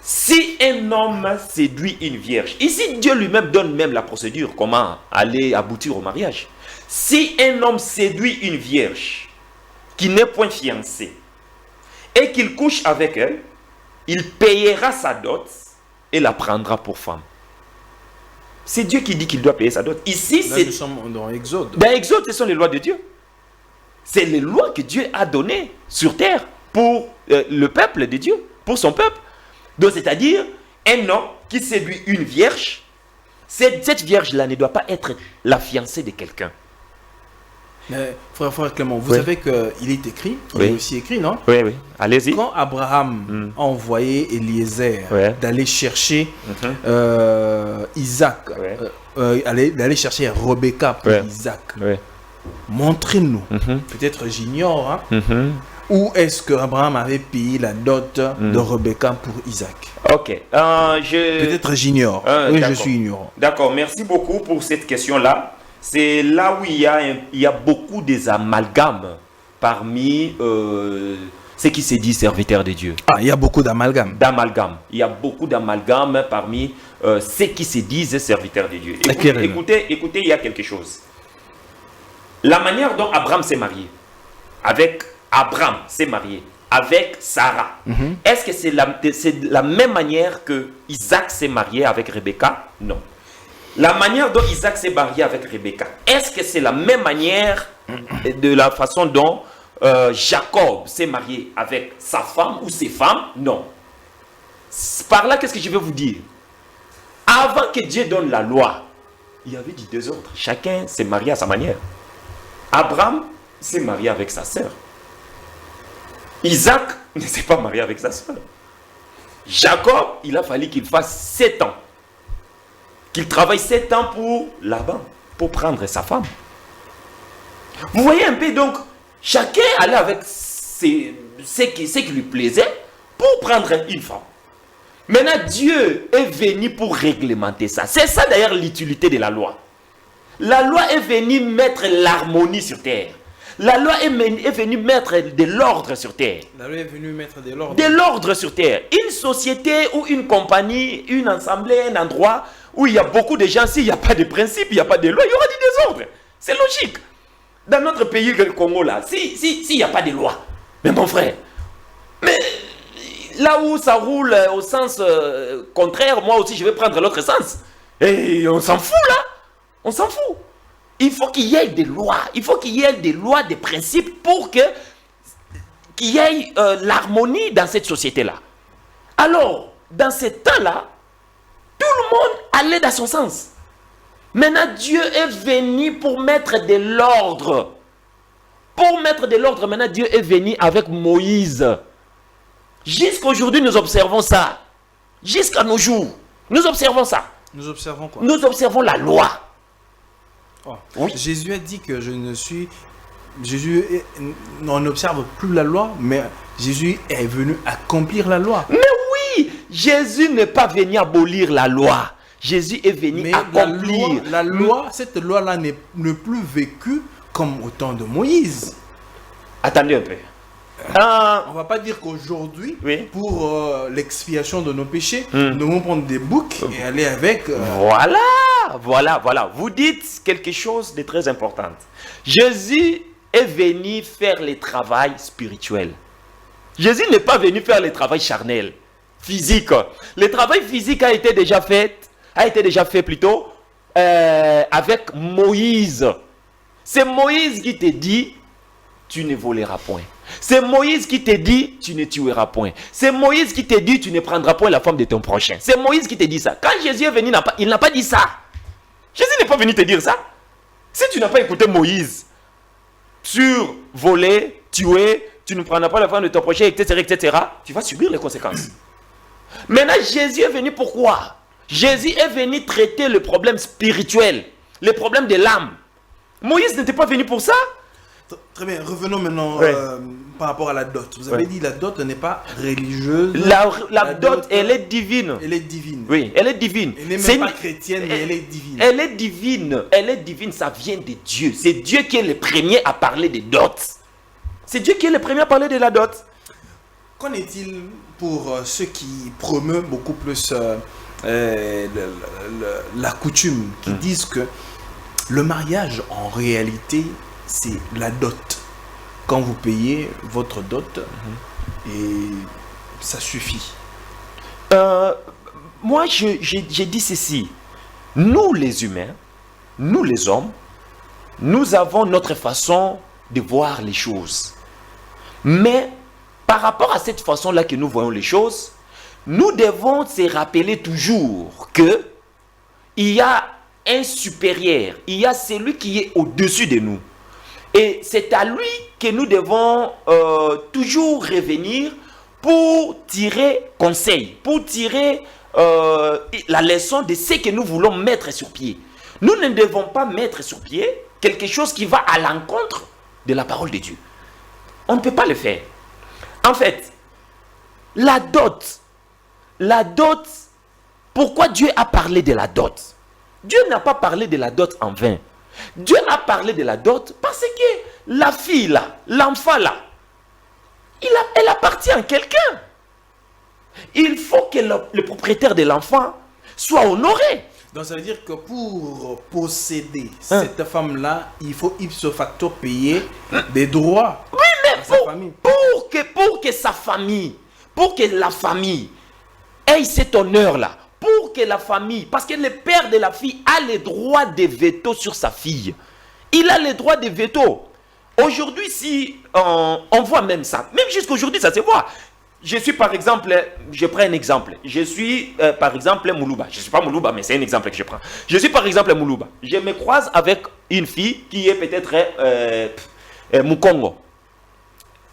Si un homme séduit une vierge, ici Dieu lui-même donne même la procédure, comment aller aboutir au mariage. Si un homme séduit une vierge qui n'est point fiancée et qu'il couche avec elle, il payera sa dot et la prendra pour femme. C'est Dieu qui dit qu'il doit payer sa dot. Ici, nous sommes dans Exode. Dans Exode, ce sont les lois de Dieu. C'est les lois que Dieu a données sur terre pour le peuple de Dieu, pour son peuple. Donc, c'est-à-dire, un homme qui séduit une vierge, cette vierge-là ne doit pas être la fiancée de quelqu'un. Mais, frère Clément, vous savez qu'il est écrit, il est aussi écrit, non? Oui, allez-y. Quand Abraham a envoyé Eliezer d'aller chercher Isaac, d'aller chercher Rebecca pour Isaac, montrez-nous, peut-être j'ignore, où est-ce que Abraham avait payé la dot de Rebecca pour Isaac? Ok, peut-être j'ignore, oui, je suis ignorant. D'accord, merci beaucoup pour cette question-là. C'est là où il y a beaucoup des amalgames parmi ceux qui se disent serviteurs de Dieu. Ah, il y a beaucoup d'amalgames. D'amalgame. Il y a beaucoup d'amalgame parmi ceux qui se disent serviteurs de Dieu. Écoutez, il y a quelque chose. La manière dont Abraham s'est marié, avec Sarah, est-ce que c'est la même manière que Isaac s'est marié avec Rebecca? Non. La manière dont Isaac s'est marié avec Rebecca, est-ce que c'est la même manière de la façon dont Jacob s'est marié avec sa femme ou ses femmes? Non. Par là, qu'est-ce que je vais vous dire? Avant que Dieu donne la loi, il y avait dit deux autres. Chacun s'est marié à sa manière. Abraham s'est marié avec sa sœur. Isaac ne s'est pas marié avec sa sœur. Jacob, il a fallu qu'il fasse 7 ans. Qu'il travaille 7 ans pour Laban, pour prendre sa femme. Vous voyez un peu, donc, chacun allait avec ce qui lui plaisait pour prendre une femme. Maintenant, Dieu est venu pour réglementer ça. C'est ça d'ailleurs l'utilité de la loi. La loi est venue mettre l'harmonie sur terre. La loi est venue mettre de l'ordre sur terre. La loi est venue mettre de l'ordre. De l'ordre sur terre. Une société ou une compagnie, une assemblée, un endroit où il y a beaucoup de gens, s'il n'y a pas de principe, il n'y a pas de loi, il y aura du désordre. C'est logique. Dans notre pays, le Congo, là, s'il n'y a pas de loi, mais mon frère, mais là où ça roule au sens contraire, moi aussi je vais prendre l'autre sens. Et on s'en fout là. On s'en fout. Il faut qu'il y ait des lois. Il faut qu'il y ait des lois, des principes pour qu'il y ait l'harmonie dans cette société-là. Alors, dans ce temps-là, tout le monde allait dans son sens. Maintenant, Dieu est venu pour mettre de l'ordre. Pour mettre de l'ordre, maintenant, Dieu est venu avec Moïse. Jusqu'à aujourd'hui, nous observons ça. Jusqu'à nos jours, nous observons ça. Nous observons quoi? Nous observons la loi. Oh. Oui. Jésus a dit que on n'observe plus la loi, mais Jésus est venu accomplir la loi. Mais oui, Jésus n'est pas venu abolir la loi. Jésus est venu accomplir. La loi, cette loi-là n'est plus vécue comme au temps de Moïse. Attendez un peu. On ne va pas dire qu'aujourd'hui, oui, pour l'expiation de nos péchés, nous devons prendre des boucs et aller avec... Voilà. Vous dites quelque chose de très important. Jésus est venu faire le travail spirituel. Jésus n'est pas venu faire le travail charnel, physique. Le travail physique a été déjà fait plutôt avec Moïse. C'est Moïse qui te dit, tu ne voleras point. C'est Moïse qui te dit, tu ne tueras point. C'est Moïse qui te dit, tu ne prendras point la femme de ton prochain. C'est Moïse qui te dit ça. Quand Jésus est venu, il n'a pas dit ça. Jésus n'est pas venu te dire ça. Si tu n'as pas écouté Moïse sur voler, tuer, tu ne prendras pas la femme de ton prochain, etc., tu vas subir les conséquences. Maintenant, Jésus est venu pourquoi? Jésus est venu traiter le problème spirituel, le problème de l'âme. Moïse n'était pas venu pour ça. Très bien, revenons maintenant par rapport à la dot. Vous avez dit la dot n'est pas religieuse. La dot, elle est divine. Elle est divine. Oui, elle est divine. Elle n'est même pas chrétienne, mais elle est divine. Elle est divine. Elle est divine, ça vient de Dieu. C'est Dieu qui est le premier à parler de dot. C'est Dieu qui est le premier à parler de la dot. Qu'en est-il pour ceux qui promeuvent beaucoup plus la coutume, qui disent que le mariage, en réalité, c'est la dot. Quand vous payez votre dot, et ça suffit. Moi, j'ai dit ceci. Nous, les humains, nous, les hommes, nous avons notre façon de voir les choses. Mais, par rapport à cette façon-là que nous voyons les choses, nous devons se rappeler toujours que il y a un supérieur, il y a celui qui est au-dessus de nous. Et c'est à lui que nous devons toujours revenir pour tirer conseil, pour tirer la leçon de ce que nous voulons mettre sur pied. Nous ne devons pas mettre sur pied quelque chose qui va à l'encontre de la parole de Dieu. On ne peut pas le faire. En fait, la dot, pourquoi Dieu a parlé de la dot? Dieu n'a pas parlé de la dot en vain. Dieu a parlé de la dot parce que la fille là, l'enfant là, Elle appartient à quelqu'un. Il faut que le propriétaire de l'enfant soit honoré. Donc ça veut dire que pour posséder cette femme-là, il faut ipso facto payer des droits à sa famille. Pour que sa famille, pour que la famille ait cet honneur-là, pour que la famille, parce que le père de la fille a le droit de veto sur sa fille. Il a le droit de veto. Aujourd'hui, si on voit même ça, même jusqu'aujourd'hui, ça se voit. Je suis par exemple, je prends un exemple. Je suis par exemple Moulouba. Je ne suis pas Moulouba, mais c'est un exemple que je prends. Je suis par exemple Moulouba. Je me croise avec une fille qui est peut-être Mukongo.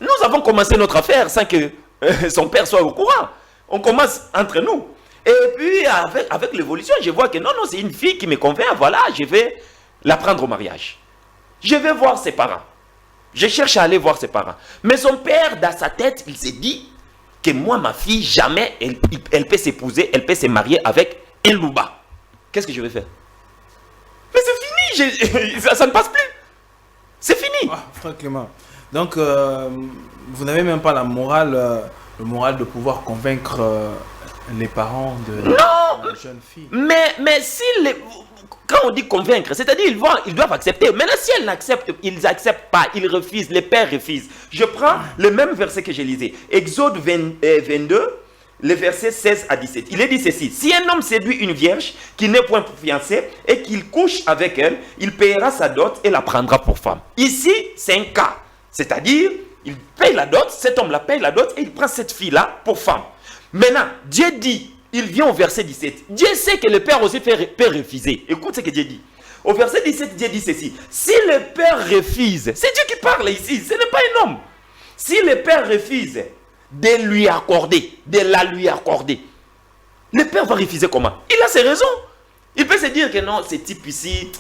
Nous avons commencé notre affaire sans que son père soit au courant. On commence entre nous. Et puis avec l'évolution, je vois que non, c'est une fille qui me convient. Voilà, je vais la prendre au mariage. Je vais voir ses parents. Je cherche à aller voir ses parents. Mais son père, dans sa tête, il s'est dit que moi, ma fille, jamais elle peut s'épouser, elle peut se marier avec un louba. Qu'est-ce que je vais faire? Mais c'est fini, ça ne passe plus. C'est fini. Ah, frère Clément. Donc, vous n'avez même pas la morale, le moral de pouvoir convaincre les parents de la jeune fille. Mais si quand on dit convaincre, c'est-à-dire ils doivent accepter. Maintenant, si ils n'acceptent pas, ils refusent, les pères refusent. Je prends le même verset que je lisais. Exode 22, le verset 16 à 17. Il est dit ceci. Si un homme séduit une vierge qui n'est point fiancée et qu'il couche avec elle, il paiera sa dot et la prendra pour femme. Ici, c'est un cas. C'est-à-dire, il paye la dot, cet homme la paye la dot et il prend cette fille-là pour femme. Maintenant, Dieu dit, il vient au verset 17. Dieu sait que le père aussi peut refuser. Écoute ce que Dieu dit. Au verset 17, Dieu dit ceci. Si le père refuse, c'est Dieu qui parle ici, ce n'est pas un homme. Si le père refuse de lui accorder, de la lui accorder, le père va refuser comment? Il a ses raisons. Il peut se dire que non, ce type ici,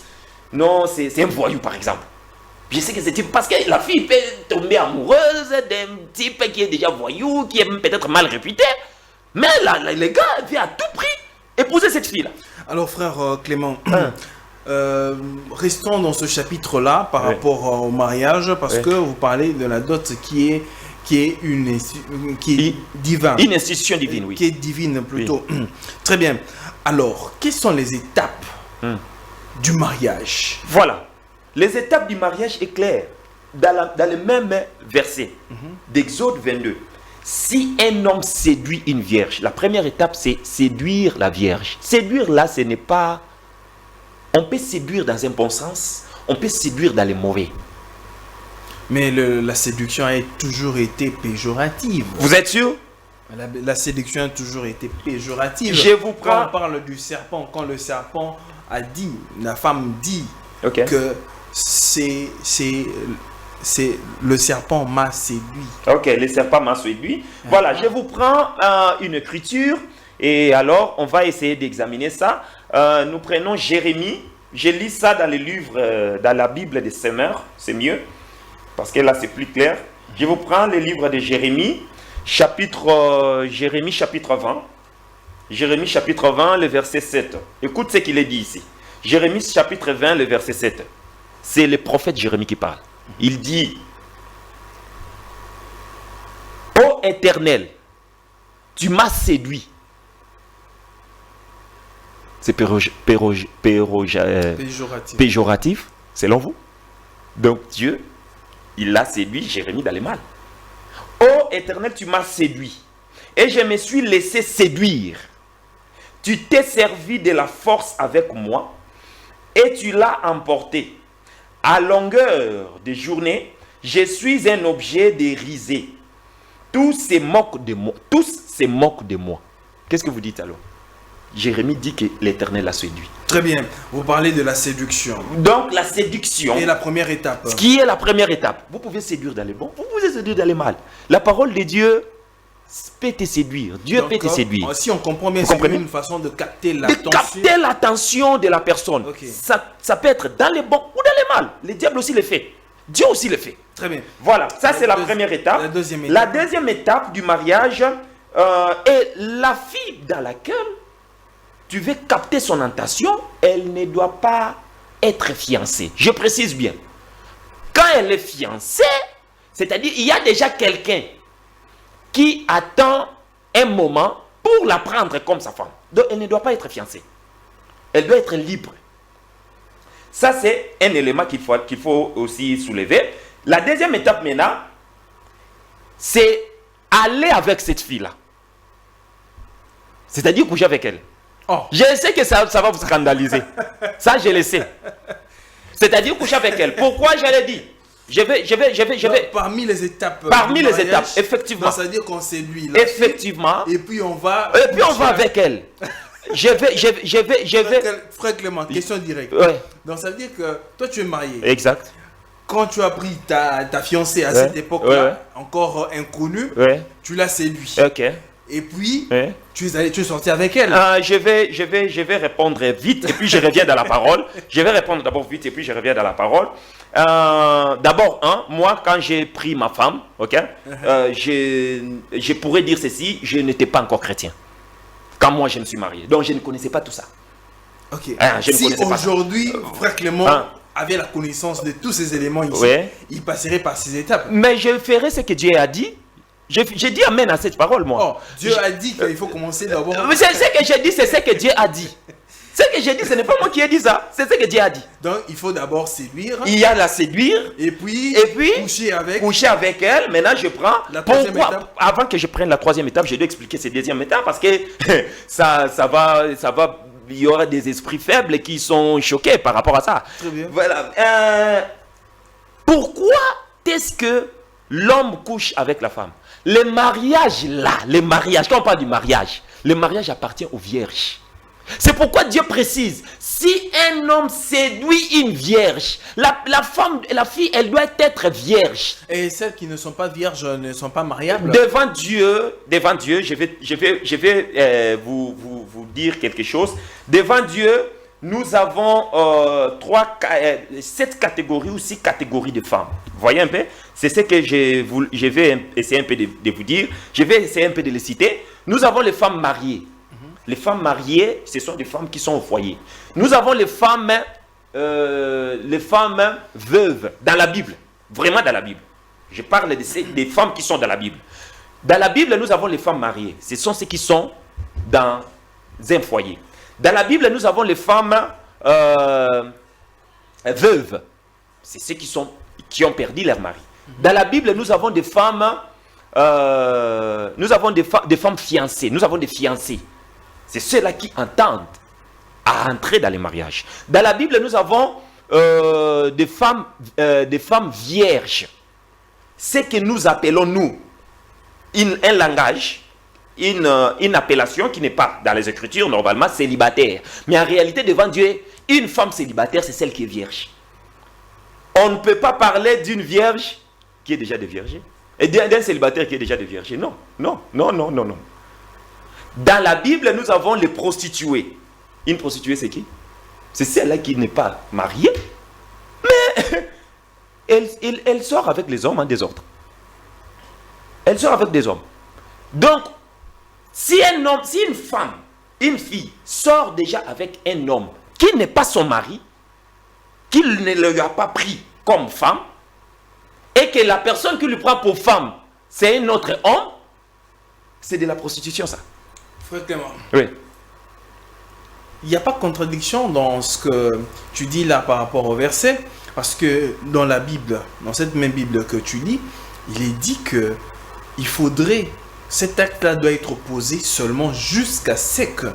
non, c'est un voyou par exemple. Je sais que ce type, parce que la fille peut tomber amoureuse d'un type qui est déjà voyou, qui est peut-être mal réputé. Mais là, les gars viennent à tout prix épouser cette fille-là. Alors, frère Clément, restons dans ce chapitre-là par rapport au mariage, parce que vous parlez de la dot qui est divine. Une institution divine, oui. Qui est divine plutôt. Oui. Très bien. Alors, quelles sont les étapes du mariage? Voilà. Les étapes du mariage est claires. Dans le même verset d'Exode 22. Si un homme séduit une vierge, la première étape, c'est séduire la vierge. Séduire, là, ce n'est pas... On peut séduire dans un bon sens, on peut séduire dans le mauvais. Mais la séduction a toujours été péjorative. Vous êtes sûr? La séduction a toujours été péjorative. Je vous prends... Quand on parle du serpent, quand le serpent a dit, la femme dit que c'est le serpent m'a séduit. Ok, le serpent m'a séduit. Voilà, je vous prends une écriture et alors on va essayer d'examiner ça. Nous prenons Jérémie. Je lis ça dans les livres, dans la Bible des Semeurs, c'est mieux, parce que là c'est plus clair. Je vous prends le livre de Jérémie, chapitre 20. Jérémie chapitre 20, le verset 7. Écoute ce qu'il est dit ici. Jérémie chapitre 20, le verset 7. C'est le prophète Jérémie qui parle. Il dit: ô Éternel, tu m'as séduit. C'est péjoratif, selon vous. Donc Dieu, il a séduit Jérémie dans le mal. Ô Éternel, tu m'as séduit. Et je me suis laissé séduire. Tu t'es servi de la force avec moi. Et tu l'as emporté. À longueur de journée, je suis un objet de risée. Tous se moquent de moi. Tous se moquent de moi. Qu'est-ce que vous dites alors? Jérémie dit que l'Éternel l'a séduit. Très bien. Vous parlez de la séduction. Donc la séduction. Et la première étape. Ce qui est la première étape. Vous pouvez séduire dans les bons, vous pouvez séduire dans les mal. La parole de Dieu peut te séduire. Dieu peut te séduire. Si on comprend bien, c'est une façon de capter l'attention. De capter l'attention de la personne. Okay. Ça peut être dans les bons ou dans les mal. Le diable aussi le fait. Dieu aussi le fait. Très bien. Voilà, ça c'est la première étape. La deuxième étape du mariage est la fille dans laquelle tu veux capter son attention. Elle ne doit pas être fiancée. Je précise bien. Quand elle est fiancée, c'est-à-dire il y a déjà quelqu'un qui attend un moment pour la prendre comme sa femme. Donc, elle ne doit pas être fiancée. Elle doit être libre. Ça, c'est un élément qu'il faut aussi soulever. La deuxième étape maintenant, c'est aller avec cette fille-là. C'est-à-dire coucher avec elle. Oh. Je sais que ça va vous scandaliser. Ça, je le sais. C'est-à-dire coucher avec elle. Pourquoi je l'ai dit? Je vais. Parmi les étapes. Parmi du les mariage, étapes, effectivement. Ça veut dire qu'on séduit la Effectivement. fille, et puis on va. Et puis on va avec elle. Je vais. Frère Clément, question directe. Ouais. Donc ça veut dire que toi tu es marié. Exact. Quand tu as pris ta fiancée à Ouais. cette époque-là, Ouais. encore inconnue, Ouais. tu l'as séduit. Ok. Et puis, Ouais. tu es sorti avec elle. Je vais répondre vite et puis je reviens dans la parole. Je vais répondre d'abord vite et puis je reviens dans la parole. D'abord, moi, quand j'ai pris ma femme, ok, je pourrais dire ceci, je n'étais pas encore chrétien. Quand moi, je me suis marié. Donc, je ne connaissais pas tout ça. Ok. Je ne Si connaissais pas ça. aujourd'hui, frère Clément Hein. avait la connaissance de tous ces éléments ici, Ouais. il passerait par ces étapes. Mais je ferai ce que Dieu a dit. J'ai dit amen à cette parole, moi. Oh, Dieu a dit qu'il faut commencer d'abord. Mais c'est ce que j'ai dit, c'est ce que Dieu a dit. Ce que j'ai dit, ce n'est pas moi qui ai dit ça. C'est ce que Dieu a dit. Donc, il faut d'abord séduire. Il y a la séduire. Et puis, coucher avec. Elle. Maintenant, je prends. La troisième Pourquoi étape. avant que je prenne la troisième étape, je dois expliquer cette deuxième étape parce que ça va. Il y aura des esprits faibles qui sont choqués par rapport à ça. Très bien. Voilà. Pourquoi est-ce que l'homme couche avec la femme? Le mariage là, quand on parle du mariage, le mariage appartient aux vierges. C'est pourquoi Dieu précise, si un homme séduit une vierge, la fille, elle doit être vierge. Et celles qui ne sont pas vierges ne sont pas mariables. Devant Dieu, je vais vous dire quelque chose. Devant Dieu, nous avons 7 catégories ou 6 catégories de femmes. Vous voyez un peu? C'est ce que je vais essayer un peu de vous dire. Je vais essayer un peu de les citer. Nous avons les femmes mariées. Les femmes mariées, ce sont des femmes qui sont au foyer. Nous avons les femmes veuves dans la Bible. Vraiment dans la Bible. Je parle des femmes qui sont dans la Bible. Dans la Bible, nous avons les femmes mariées. Ce sont ceux qui sont dans un foyer. Dans la Bible, nous avons les femmes veuves. C'est ceux qui ont perdu leur mari. Dans la Bible, nous avons des femmes, des femmes fiancées. Nous avons des fiancés. C'est ceux-là qui entendent à entrer dans les mariages. Dans la Bible, nous avons des femmes vierges. Ce que nous appelons, nous, un langage, une appellation qui n'est pas dans les Écritures, normalement, célibataire. Mais en réalité, devant Dieu, une femme célibataire, c'est celle qui est vierge. On ne peut pas parler d'une vierge qui est déjà déviergée et d'un célibataire qui est déjà déviergé. Non, non, non, non, non, non. Dans la Bible, nous avons les prostituées. Une prostituée, c'est qui? C'est celle-là qui n'est pas mariée, mais elle sort avec les hommes en désordre. Elle sort avec des hommes. Donc, si une femme, une fille, sort déjà avec un homme qui n'est pas son mari, qu'il ne lui a pas pris comme femme, et que la personne qui lui prend pour femme, c'est un autre homme, c'est de la prostitution, ça. Frère Clément, Oui. il n'y a pas de contradiction dans ce que tu dis là par rapport au verset, parce que dans la Bible, dans cette même Bible que tu lis, il est dit que il faudrait, cet acte-là doit être posé seulement jusqu'à ce que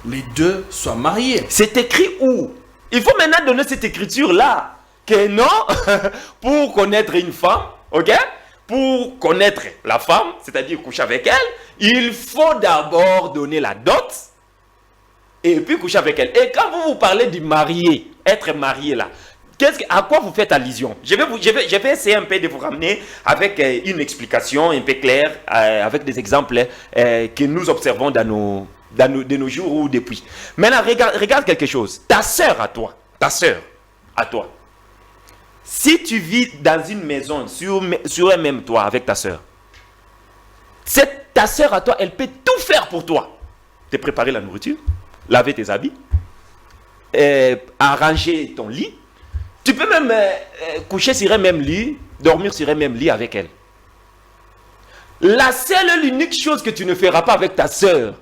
les deux soient mariés. C'est écrit où? Il faut maintenant donner cette écriture-là. Que non, pour connaître une femme, ok? Pour connaître la femme, c'est-à-dire coucher avec elle, il faut d'abord donner la dot et puis coucher avec elle. Et quand vous parlez du marié, être marié là, à quoi vous faites allusion? Je vais essayer un peu de vous ramener avec une explication un peu claire, avec des exemples que nous observons de nos jours ou depuis. Maintenant, regarde quelque chose. Ta sœur à toi, si tu vis dans une maison sur un même toit avec ta sœur, ta sœur à toi, elle peut tout faire pour toi. Te préparer la nourriture, laver tes habits, arranger ton lit. Tu peux même coucher sur un même lit, dormir sur un même lit avec elle. La seule, l'unique chose que tu ne feras pas avec ta sœur,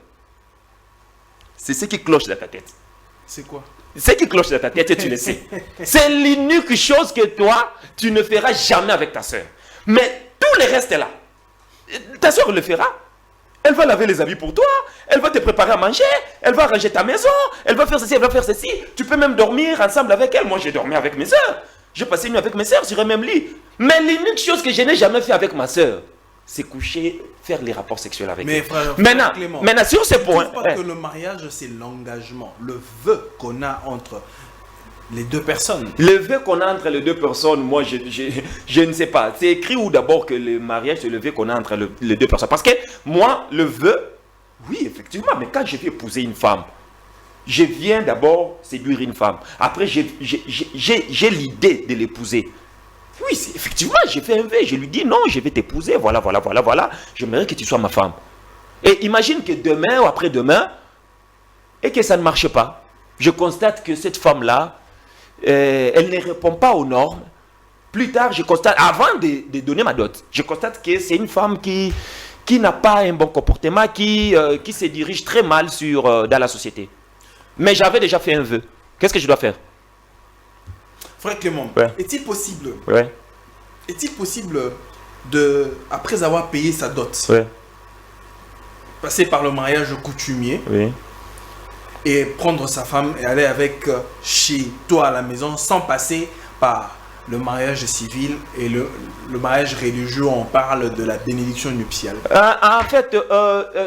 c'est ce qui cloche dans ta tête. C'est quoi? Ce qui cloche dans ta tête, tu le sais. C'est l'unique chose que toi, tu ne feras jamais avec ta sœur. Mais tout le reste est là. Ta sœur le fera. Elle va laver les habits pour toi. Elle va te préparer à manger. Elle va ranger ta maison. Elle va faire ceci, elle va faire ceci. Tu peux même dormir ensemble avec elle. Moi, j'ai dormi avec mes sœurs. J'ai passé une nuit avec mes sœurs sur un même lit. Mais l'unique chose que je n'ai jamais fait avec ma sœur, c'est coucher, faire les rapports sexuels avec elle. Maintenant, sur ce point... Je ne pas que le mariage, c'est l'engagement, le vœu qu'on a entre les deux personnes. Le vœu qu'on a entre les deux personnes, moi, je ne sais pas. C'est écrit où d'abord que le mariage, c'est le vœu qu'on a entre les deux personnes. Parce que moi, le vœu, oui, effectivement, mais quand je vais épouser une femme, je viens d'abord séduire une femme. Après, j'ai l'idée de l'épouser. Oui, effectivement, j'ai fait un vœu. Je lui dis non, je vais t'épouser. Voilà. J'aimerais que tu sois ma femme. Et imagine que demain ou après-demain, et que ça ne marche pas. Je constate que cette femme-là, elle ne répond pas aux normes. Plus tard, je constate, avant de donner ma dot, je constate que c'est une femme qui n'a pas un bon comportement, qui se dirige très mal dans la société. Mais j'avais déjà fait un vœu. Qu'est-ce que je dois faire? Frère Clément, ouais. Est-il possible, ouais. Après avoir payé sa dot, ouais. passer par le mariage coutumier, oui. et prendre sa femme et aller avec chez toi à la maison sans passer par le mariage civil et le mariage religieux? On parle de la bénédiction nuptiale. En fait,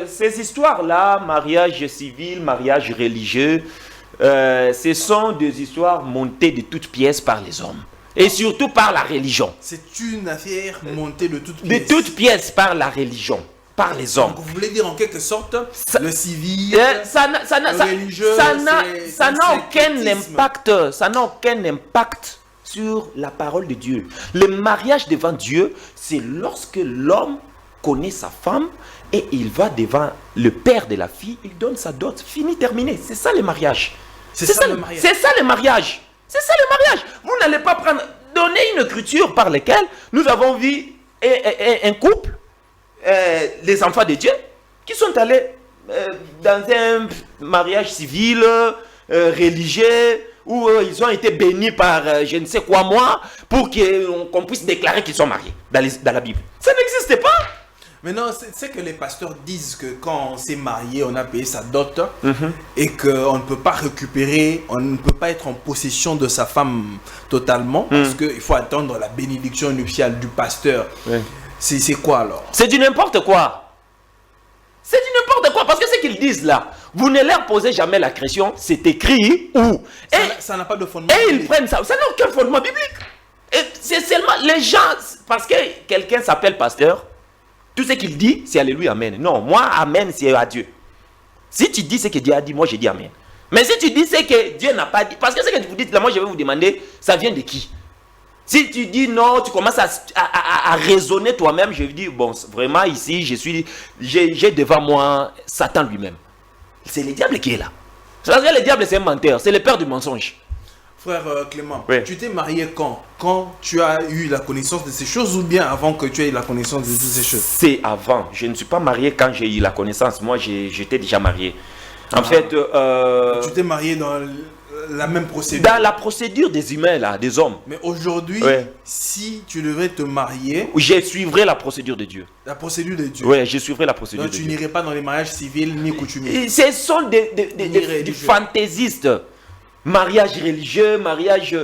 ces histoires-là, mariage civil, mariage religieux, ce sont des histoires montées de toutes pièces par les hommes. Et surtout par la religion. C'est une affaire montée de toutes pièces. De toutes pièces par la religion. Par les hommes. Donc vous voulez dire en quelque sorte, le civil, le religieux, ça n'a aucun impact sur la parole de Dieu. Le mariage devant Dieu, c'est lorsque l'homme connaît sa femme et il va devant le père de la fille, il donne sa dot, fini, terminé. C'est ça le mariage. C'est ça le mariage. Vous n'allez pas donner une écriture par laquelle nous avons vu un couple, les enfants de Dieu, qui sont allés dans un mariage civil, religieux, où ils ont été bénis par je ne sais quoi moi, pour qu'on puisse déclarer qu'ils sont mariés dans la Bible. Ça n'existe pas. Mais non, c'est que les pasteurs disent que quand on s'est marié, on a payé sa dot, et qu'on ne peut pas récupérer, on ne peut pas être en possession de sa femme totalement, parce qu'il faut attendre la bénédiction nuptiale du pasteur. Oui. C'est quoi alors? C'est du n'importe quoi. C'est du n'importe quoi, parce que ce qu'ils disent là, vous ne leur posez jamais la question, c'est écrit où? Ça n'a pas de fondement biblique. Et ils prennent ça, ça n'a aucun fondement biblique. Et c'est seulement les gens, parce que quelqu'un s'appelle pasteur, tout ce qu'il dit, c'est alléluia, amen. Non, moi, amen, c'est à Dieu. Si tu dis ce que Dieu a dit, moi, je dis amen. Mais si tu dis ce que Dieu n'a pas dit, parce que ce que vous dites là, moi, je vais vous demander, ça vient de qui? Si tu dis non, tu commences à raisonner toi-même, je vais dire, bon, vraiment, ici, j'ai devant moi Satan lui-même. C'est le diable qui est là. Parce que le diable, c'est un menteur, c'est le père du mensonge. Frère Clément, oui. Tu t'es marié quand? Quand tu as eu la connaissance de ces choses ou bien avant que tu aies eu la connaissance de toutes ces choses? C'est avant. Je ne suis pas marié quand j'ai eu la connaissance. Moi, j'étais déjà marié. En fait... Tu t'es marié dans la même procédure? Dans la procédure des humains, là, des hommes. Mais aujourd'hui, si tu devais te marier... Je suivrai la procédure de Dieu. La procédure de Dieu? Oui, je suivrai la procédure de Dieu. Donc tu n'irais pas dans les mariages civils ni coutumiers? Ce sont des fantaisistes. Mariage religieux, mariage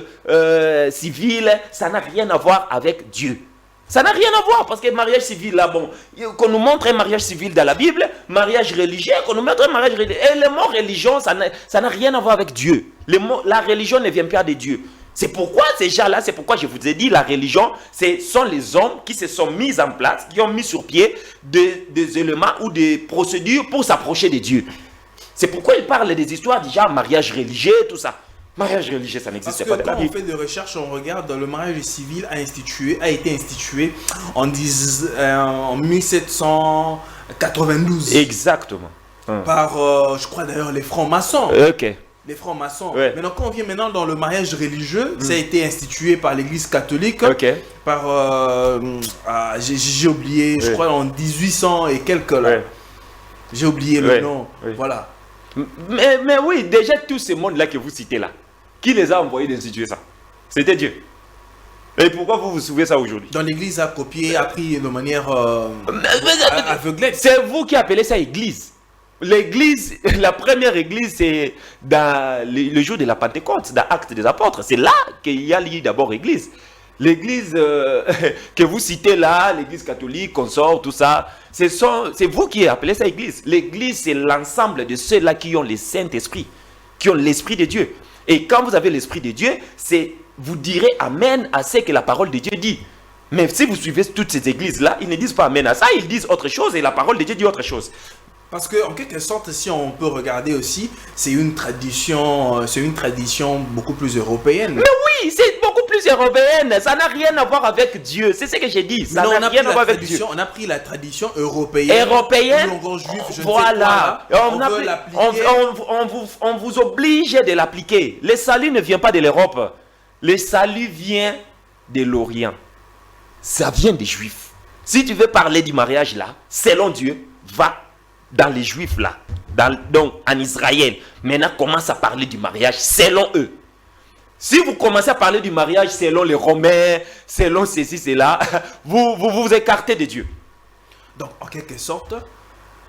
civil, ça n'a rien à voir avec Dieu. Ça n'a rien à voir, parce que mariage civil, là, bon, qu'on nous montre un mariage civil dans la Bible, mariage religieux, qu'on nous montre un mariage religieux. Et le mot religion, ça n'a rien à voir avec Dieu. La religion ne vient pas de Dieu. C'est pourquoi ces gens-là, c'est pourquoi je vous ai dit, la religion, ce sont les hommes qui se sont mis en place, qui ont mis sur pied des éléments ou des procédures pour s'approcher de Dieu. C'est pourquoi il parle des histoires déjà mariage religieux, tout ça. Mariage religieux, ça n'existe pas dans la Bible. Quand on fait des recherches, on regarde, le mariage civil a été institué en 1792. Exactement. Par, je crois d'ailleurs, les francs-maçons. Ok. les francs-maçons. Ouais. Maintenant, quand on vient maintenant dans le mariage religieux, ça a été institué par l'Église catholique, Ok. par, j'ai oublié, je Ouais. crois en 1800 et quelques là. Ouais. J'ai oublié le Ouais. nom. Ouais. Voilà. Mais oui, déjà tous ces mondes-là que vous citez là, qui les a envoyés d'instituer ça? C'était Dieu. Et pourquoi vous vous souvenez ça aujourd'hui? Dans l'Église a copié, a pris de manière aveuglette. C'est vous qui appelez ça église. L'église, la première église, c'est dans le jour de la Pentecôte, dans Actes des Apôtres. C'est là qu'il y a lieu d'abord église. L'église que vous citez là, l'église catholique, consort, tout ça, c'est vous qui appelez ça église. L'église, c'est l'ensemble de ceux-là qui ont le Saint-Esprit, qui ont l'Esprit de Dieu. Et quand vous avez l'Esprit de Dieu, vous direz Amen à ce que la parole de Dieu dit. Mais si vous suivez toutes ces églises-là, ils ne disent pas Amen à ça, ils disent autre chose et la parole de Dieu dit autre chose. Parce que en quelque sorte, si on peut regarder aussi, c'est une tradition beaucoup plus européenne. Mais oui, c'est beaucoup plus européenne. Ça n'a rien à voir avec Dieu. C'est ce que j'ai dit. Ça Non, n'a rien à voir avec Dieu. on a pris la tradition européenne. Européenne. Voilà. On On vous oblige de l'appliquer. Le salut ne vient pas de l'Europe. Le salut vient de l'Orient. Ça vient des Juifs. Si tu veux parler du mariage là, selon Dieu, va dans les Juifs là, donc en Israël. Maintenant, commence à parler du mariage selon eux. Si vous commencez à parler du mariage selon les Romains, selon ceci, cela, vous écartez de Dieu. Donc, en quelque sorte,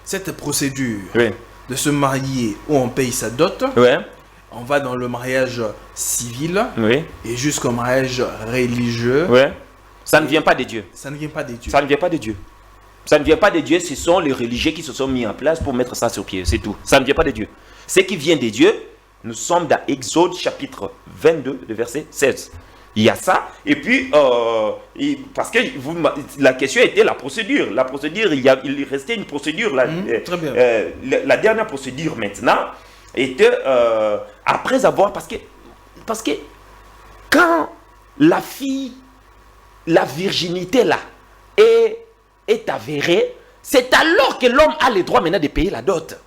cette procédure Oui. de se marier où on paye sa dot, Ouais. on va dans le mariage civil Oui. et jusqu'au mariage religieux. Ouais. Ça ne vient pas de Dieu. Ça ne vient pas des dieux. Ça ne vient pas de Dieu. Ça ne vient pas de Dieu, ce sont les religieux qui se sont mis en place pour mettre ça sur pied, c'est tout. Ça ne vient pas de Dieu. Ce qui vient de Dieu, nous sommes dans Exode chapitre 22, le verset 16. Il y a ça, et puis, parce que la question était la procédure. La procédure, il restait une procédure. Très bien. La dernière procédure maintenant était, après avoir, parce que quand la virginité là est avérée, c'est alors que l'homme a le droit maintenant de payer la dot.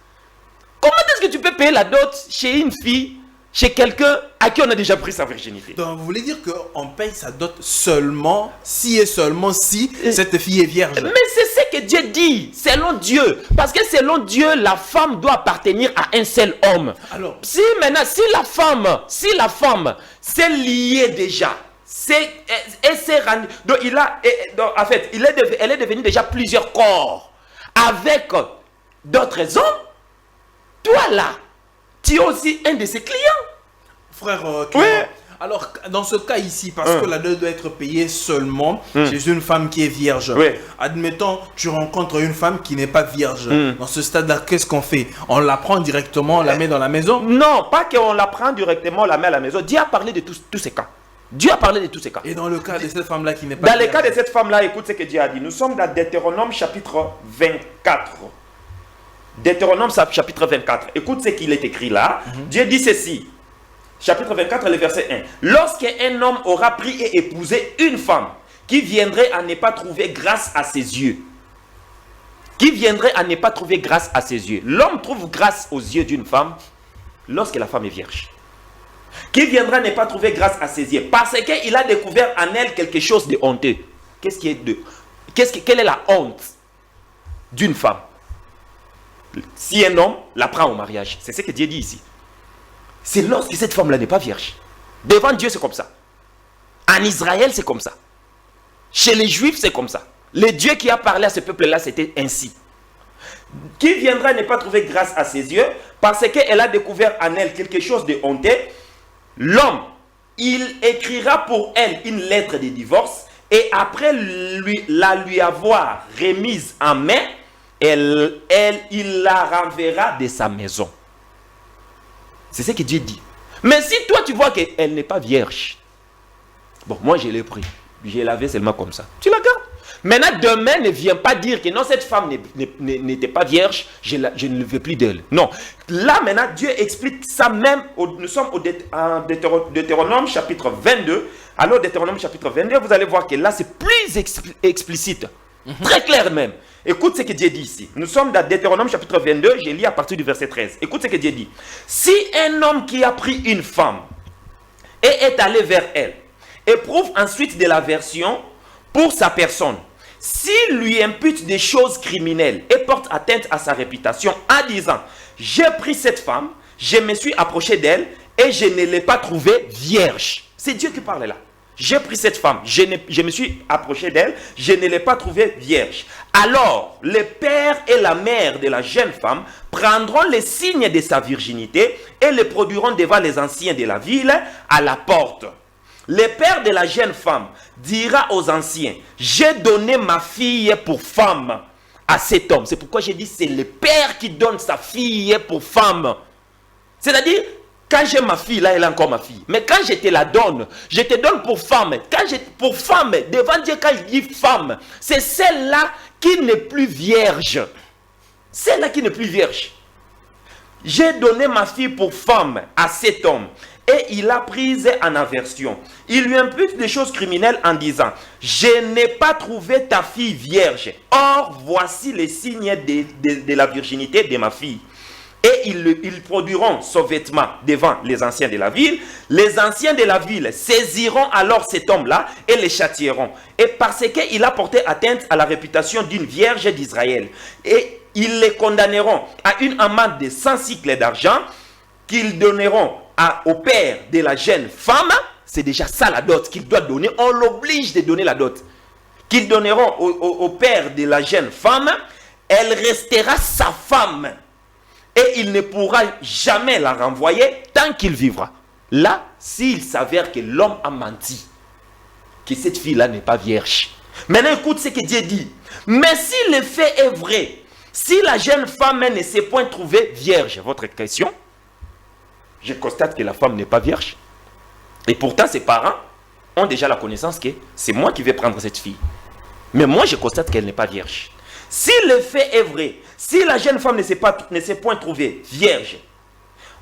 Comment est-ce que tu peux payer la dot chez une fille, chez quelqu'un à qui on a déjà pris sa virginité? Donc, vous voulez dire qu'on paye sa dot seulement si et seulement si cette fille est vierge. Mais c'est ce que Dieu dit, selon Dieu. Parce que selon Dieu, la femme doit appartenir à un seul homme. Alors, Si la femme s'est liée déjà, elle s'est rendue, donc en fait, elle est devenue déjà plusieurs corps avec d'autres hommes. Toi là, tu es aussi un de ses clients. frère Oui. alors, dans ce cas ici, parce que la dot doit être payée seulement chez une femme qui est vierge. Oui. Admettons, tu rencontres une femme qui n'est pas vierge. Dans ce stade-là, qu'est-ce qu'on fait? On la prend directement, on la met dans la maison? Non, pas qu'on la prend directement, on la met à la maison. Dieu a parlé de tous ces cas. Dieu a parlé de tous ces cas. Et dans le cas de cette femme-là qui n'est pas Dans le vierge, cas de cette femme-là, écoute ce que Dieu a dit. Nous sommes dans Deutéronome chapitre 24. Deutéronome chapitre 24. Écoute ce qu'il est écrit là. Dieu dit ceci. Chapitre 24, le verset 1. Lorsqu'un homme aura pris et épousé une femme qui viendrait à ne pas trouver grâce à ses yeux. Qui viendrait à ne pas trouver grâce à ses yeux. L'homme trouve grâce aux yeux d'une femme lorsque la femme est vierge. Qui viendra ne pas trouver grâce à ses yeux parce qu'il a découvert en elle quelque chose de honteux. Quelle est la honte d'une femme? Si un homme la prend au mariage, c'est ce que Dieu dit ici. C'est lorsque cette femme-là n'est pas vierge. Devant Dieu, c'est comme ça. En Israël, c'est comme ça. Chez les Juifs, c'est comme ça. Le Dieu qui a parlé à ce peuple-là, c'était ainsi. Qui viendra ne pas trouver grâce à ses yeux parce qu'elle a découvert en elle quelque chose de honteux. L'homme, il écrira pour elle une lettre de divorce et après lui avoir remise en main, il la renverra de sa maison. C'est ce que Dieu dit. Mais si toi tu vois qu'elle n'est pas vierge, bon, moi je l'ai pris, je l'ai lavé seulement comme ça, tu la gardes. Maintenant, demain ne viens pas dire que non, cette femme n'était pas vierge, je ne veux plus d'elle. Non. Là, maintenant, Dieu explique ça même. Nous sommes en Deutéronome chapitre 22. Alors, Deutéronome chapitre 22, vous allez voir que là, c'est plus explicite. Très clair même. Écoute ce que Dieu dit ici. Nous sommes dans Deutéronome chapitre 22, je lis à partir du verset 13. Écoute ce que Dieu dit. Si un homme qui a pris une femme et est allé vers elle, éprouve ensuite de l'aversion pour sa personne, s'il lui impute des choses criminelles et porte atteinte à sa réputation en disant « J'ai pris cette femme, je me suis approché d'elle et je ne l'ai pas trouvée vierge. » C'est Dieu qui parle là. J'ai pris cette femme, je me suis approché d'elle, je ne l'ai pas trouvée vierge. Alors, le père et la mère de la jeune femme prendront les signes de sa virginité et les produiront devant les anciens de la ville à la porte. Le père de la jeune femme dira aux anciens, j'ai donné ma fille pour femme à cet homme. C'est pourquoi j'ai dit, c'est le père qui donne sa fille pour femme. C'est-à-dire, quand j'ai ma fille, là, elle est encore ma fille. Mais quand je te la donne, je te donne pour femme. Pour femme, devant Dieu, quand il dit femme, c'est celle-là qui n'est plus vierge. Celle-là qui n'est plus vierge. J'ai donné ma fille pour femme à cet homme. Et il l'a prise en aversion. Il lui impute des choses criminelles en disant, je n'ai pas trouvé ta fille vierge. Or, voici les signes de la virginité de ma fille. Et ils produiront son vêtement devant les anciens de la ville. Les anciens de la ville saisiront alors cet homme-là et le châtieront. Et parce qu'il a porté atteinte à la réputation d'une vierge d'Israël. Et ils les condamneront à une amende de 100 cycles d'argent qu'ils donneront au père de la jeune femme. C'est déjà ça la dot qu'il doit donner. On l'oblige de donner la dot. Qu'ils donneront au père de la jeune femme. Elle restera sa femme. Et il ne pourra jamais la renvoyer tant qu'il vivra. Là, s'il s'avère que l'homme a menti, que cette fille-là n'est pas vierge. Maintenant, écoute ce que Dieu dit. Mais si le fait est vrai, si la jeune femme ne s'est point trouvée vierge, votre question, je constate que la femme n'est pas vierge. Et pourtant, ses parents ont déjà la connaissance que c'est moi qui vais prendre cette fille. Mais moi, je constate qu'elle n'est pas vierge. Si le fait est vrai, si la jeune femme ne s'est point trouvée vierge,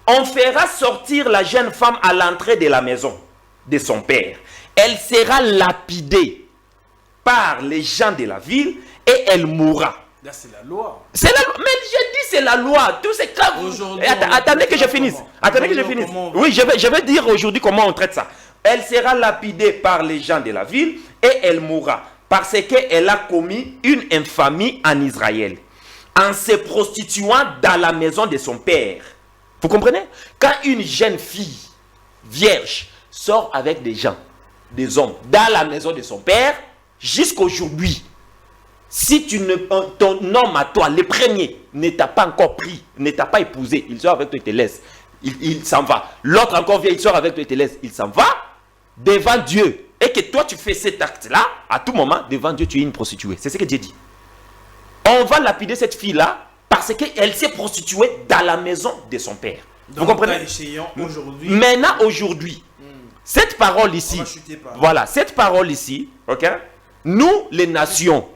on fera sortir la jeune femme à l'entrée de la maison de son père. Elle sera lapidée par les gens de la ville et elle mourra. Là, c'est la loi. C'est la loi. Mais j'ai dit c'est la loi. Tout c'est comme... Attendez que je finisse. Attendez que je finisse. Oui, je vais dire aujourd'hui comment on traite ça. Elle sera lapidée par les gens de la ville et elle mourra. Parce qu'elle a commis une infamie en Israël. En se prostituant dans la maison de son père. Vous comprenez? Quand une jeune fille vierge sort avec des gens, des hommes, dans la maison de son père, jusqu'aujourd'hui, si ton homme à toi, le premier, ne t'a pas encore pris, ne t'a pas épousé, il sort avec toi et te laisse, il s'en va. L'autre encore vient, il sort avec toi et te laisse, il s'en va devant Dieu. Et que toi tu fais cet acte-là, à tout moment, devant Dieu, tu es une prostituée. C'est ce que Dieu dit. On va lapider cette fille-là parce qu'elle s'est prostituée dans la maison de son père. Donc, vous comprenez? Maintenant, aujourd'hui, cette parole ici, voilà, cette parole ici, ok? Nous, les nations,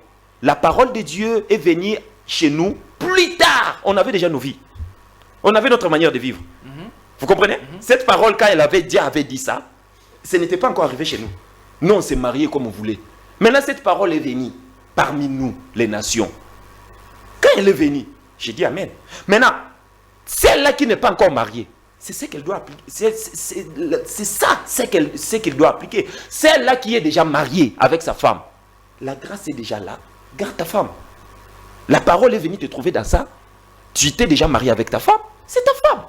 la parole de Dieu est venue chez nous plus tard. On avait déjà nos vies. On avait notre manière de vivre. Vous comprenez? Cette parole, quand Dieu avait dit ça, ce n'était pas encore arrivé chez nous. Nous, on s'est mariés comme on voulait. Maintenant, cette parole est venue parmi nous, les nations. Quand elle est venue, j'ai dit Amen. Maintenant, celle-là qui n'est pas encore mariée, c'est ce qu'elle doit appliquer. C'est ça, ce qu'elle doit appliquer. Celle-là qui est déjà mariée avec sa femme, la grâce est déjà là. Garde ta femme. La parole est venue te trouver dans ça. Tu t'es déjà marié avec ta femme, c'est ta femme.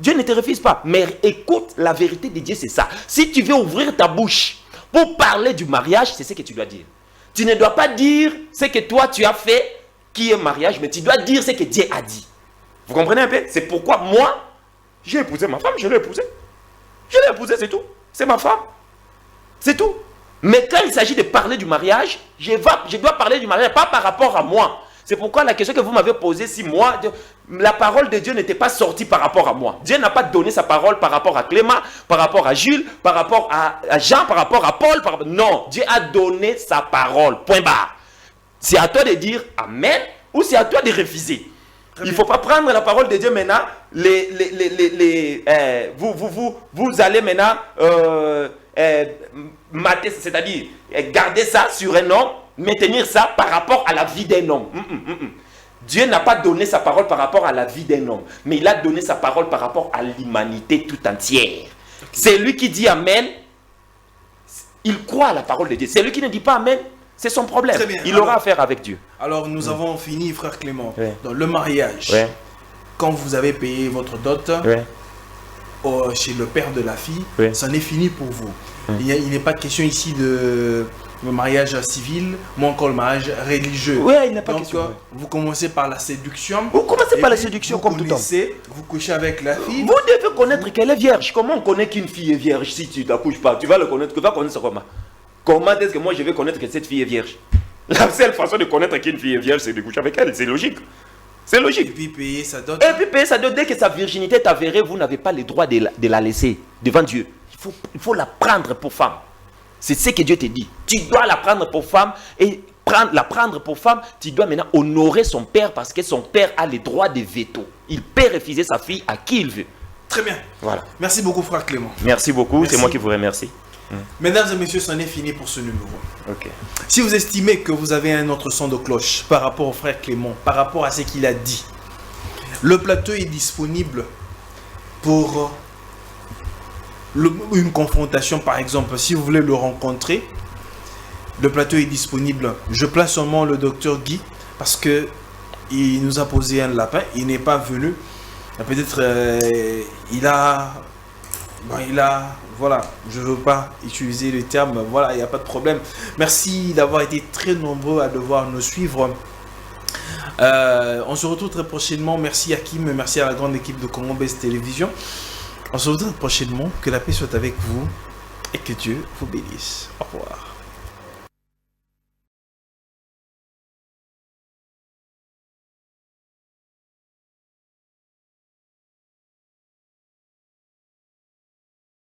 Dieu ne te refuse pas. Mais écoute, la vérité de Dieu, c'est ça. Si tu veux ouvrir ta bouche pour parler du mariage, c'est ce que tu dois dire. Tu ne dois pas dire ce que toi tu as fait, qui est mariage, mais tu dois dire ce que Dieu a dit. Vous comprenez un peu? C'est pourquoi moi, j'ai épousé ma femme, je l'ai épousée. Je l'ai épousée, c'est tout. C'est ma femme. C'est tout. Mais quand il s'agit de parler du mariage, je dois parler du mariage, pas par rapport à moi. C'est pourquoi la question que vous m'avez posée, si moi, la parole de Dieu n'était pas sortie par rapport à moi. Dieu n'a pas donné sa parole par rapport à Clément, par rapport à Jules, par rapport à Jean, par rapport à Paul. Non, Dieu a donné sa parole. Point barre. C'est à toi de dire Amen ou c'est à toi de refuser. Il ne faut pas prendre la parole de Dieu maintenant. Vous allez maintenant mater, c'est-à-dire garder ça sur un homme maintenir ça par rapport à la vie d'un homme. Dieu n'a pas donné sa parole par rapport à la vie d'un homme, mais il a donné sa parole par rapport à l'humanité tout entière. C'est lui qui dit Amen, il croit à la parole de Dieu. C'est lui qui ne dit pas Amen, c'est son problème. Il aura affaire avec Dieu. Alors nous avons fini, frère Clément, dans le mariage. Quand vous avez payé votre dot chez le père de la fille, ça n'est fini pour vous. Il n'est pas question ici de mariage civil, mais encore le mariage religieux. Oui, il n'est pas Donc, question. vous commencez par la séduction. Vous commencez par la séduction comme tout homme. Vous couchez avec la fille. Vous devez connaître qu'elle est vierge. Comment on connaît qu'une fille est vierge si tu ne t'accouches pas? Tu vas le connaître. Tu vas connaître comment? Comment est-ce que moi je vais connaître que cette fille est vierge? La seule façon de connaître qu'une fille est vierge, c'est de coucher avec elle. C'est logique. C'est logique. Et puis payer sa dot. Et puis payer sa dot. Dès que sa virginité est avérée, vous n'avez pas le droit de la laisser devant Dieu. Il faut la prendre pour femme. C'est ce que Dieu te dit. Tu dois la prendre pour femme et la prendre pour femme, tu dois maintenant honorer son père parce que son père a le droit de veto. Il peut refuser sa fille à qui il veut. Très bien. Voilà. Merci beaucoup, frère Clément. Merci beaucoup. C'est moi qui vous remercie. Mesdames et messieurs, c'en est fini pour ce numéro. Ok. Si vous estimez que vous avez un autre son de cloche par rapport au frère Clément, par rapport à ce qu'il a dit, le plateau est disponible pour une confrontation, par exemple. Si vous voulez le rencontrer, le plateau est disponible. Je place seulement le docteur Guy parce que il nous a posé un lapin. Il n'est pas venu. Peut-être voilà, je ne veux pas utiliser le terme, voilà, il n'y a pas de problème. Merci d'avoir été très nombreux à devoir nous suivre. On se retrouve très prochainement. Merci à Kim, merci à la grande équipe de Congo Best Télévision. On se retrouve très prochainement. Que la paix soit avec vous et que Dieu vous bénisse. Au revoir.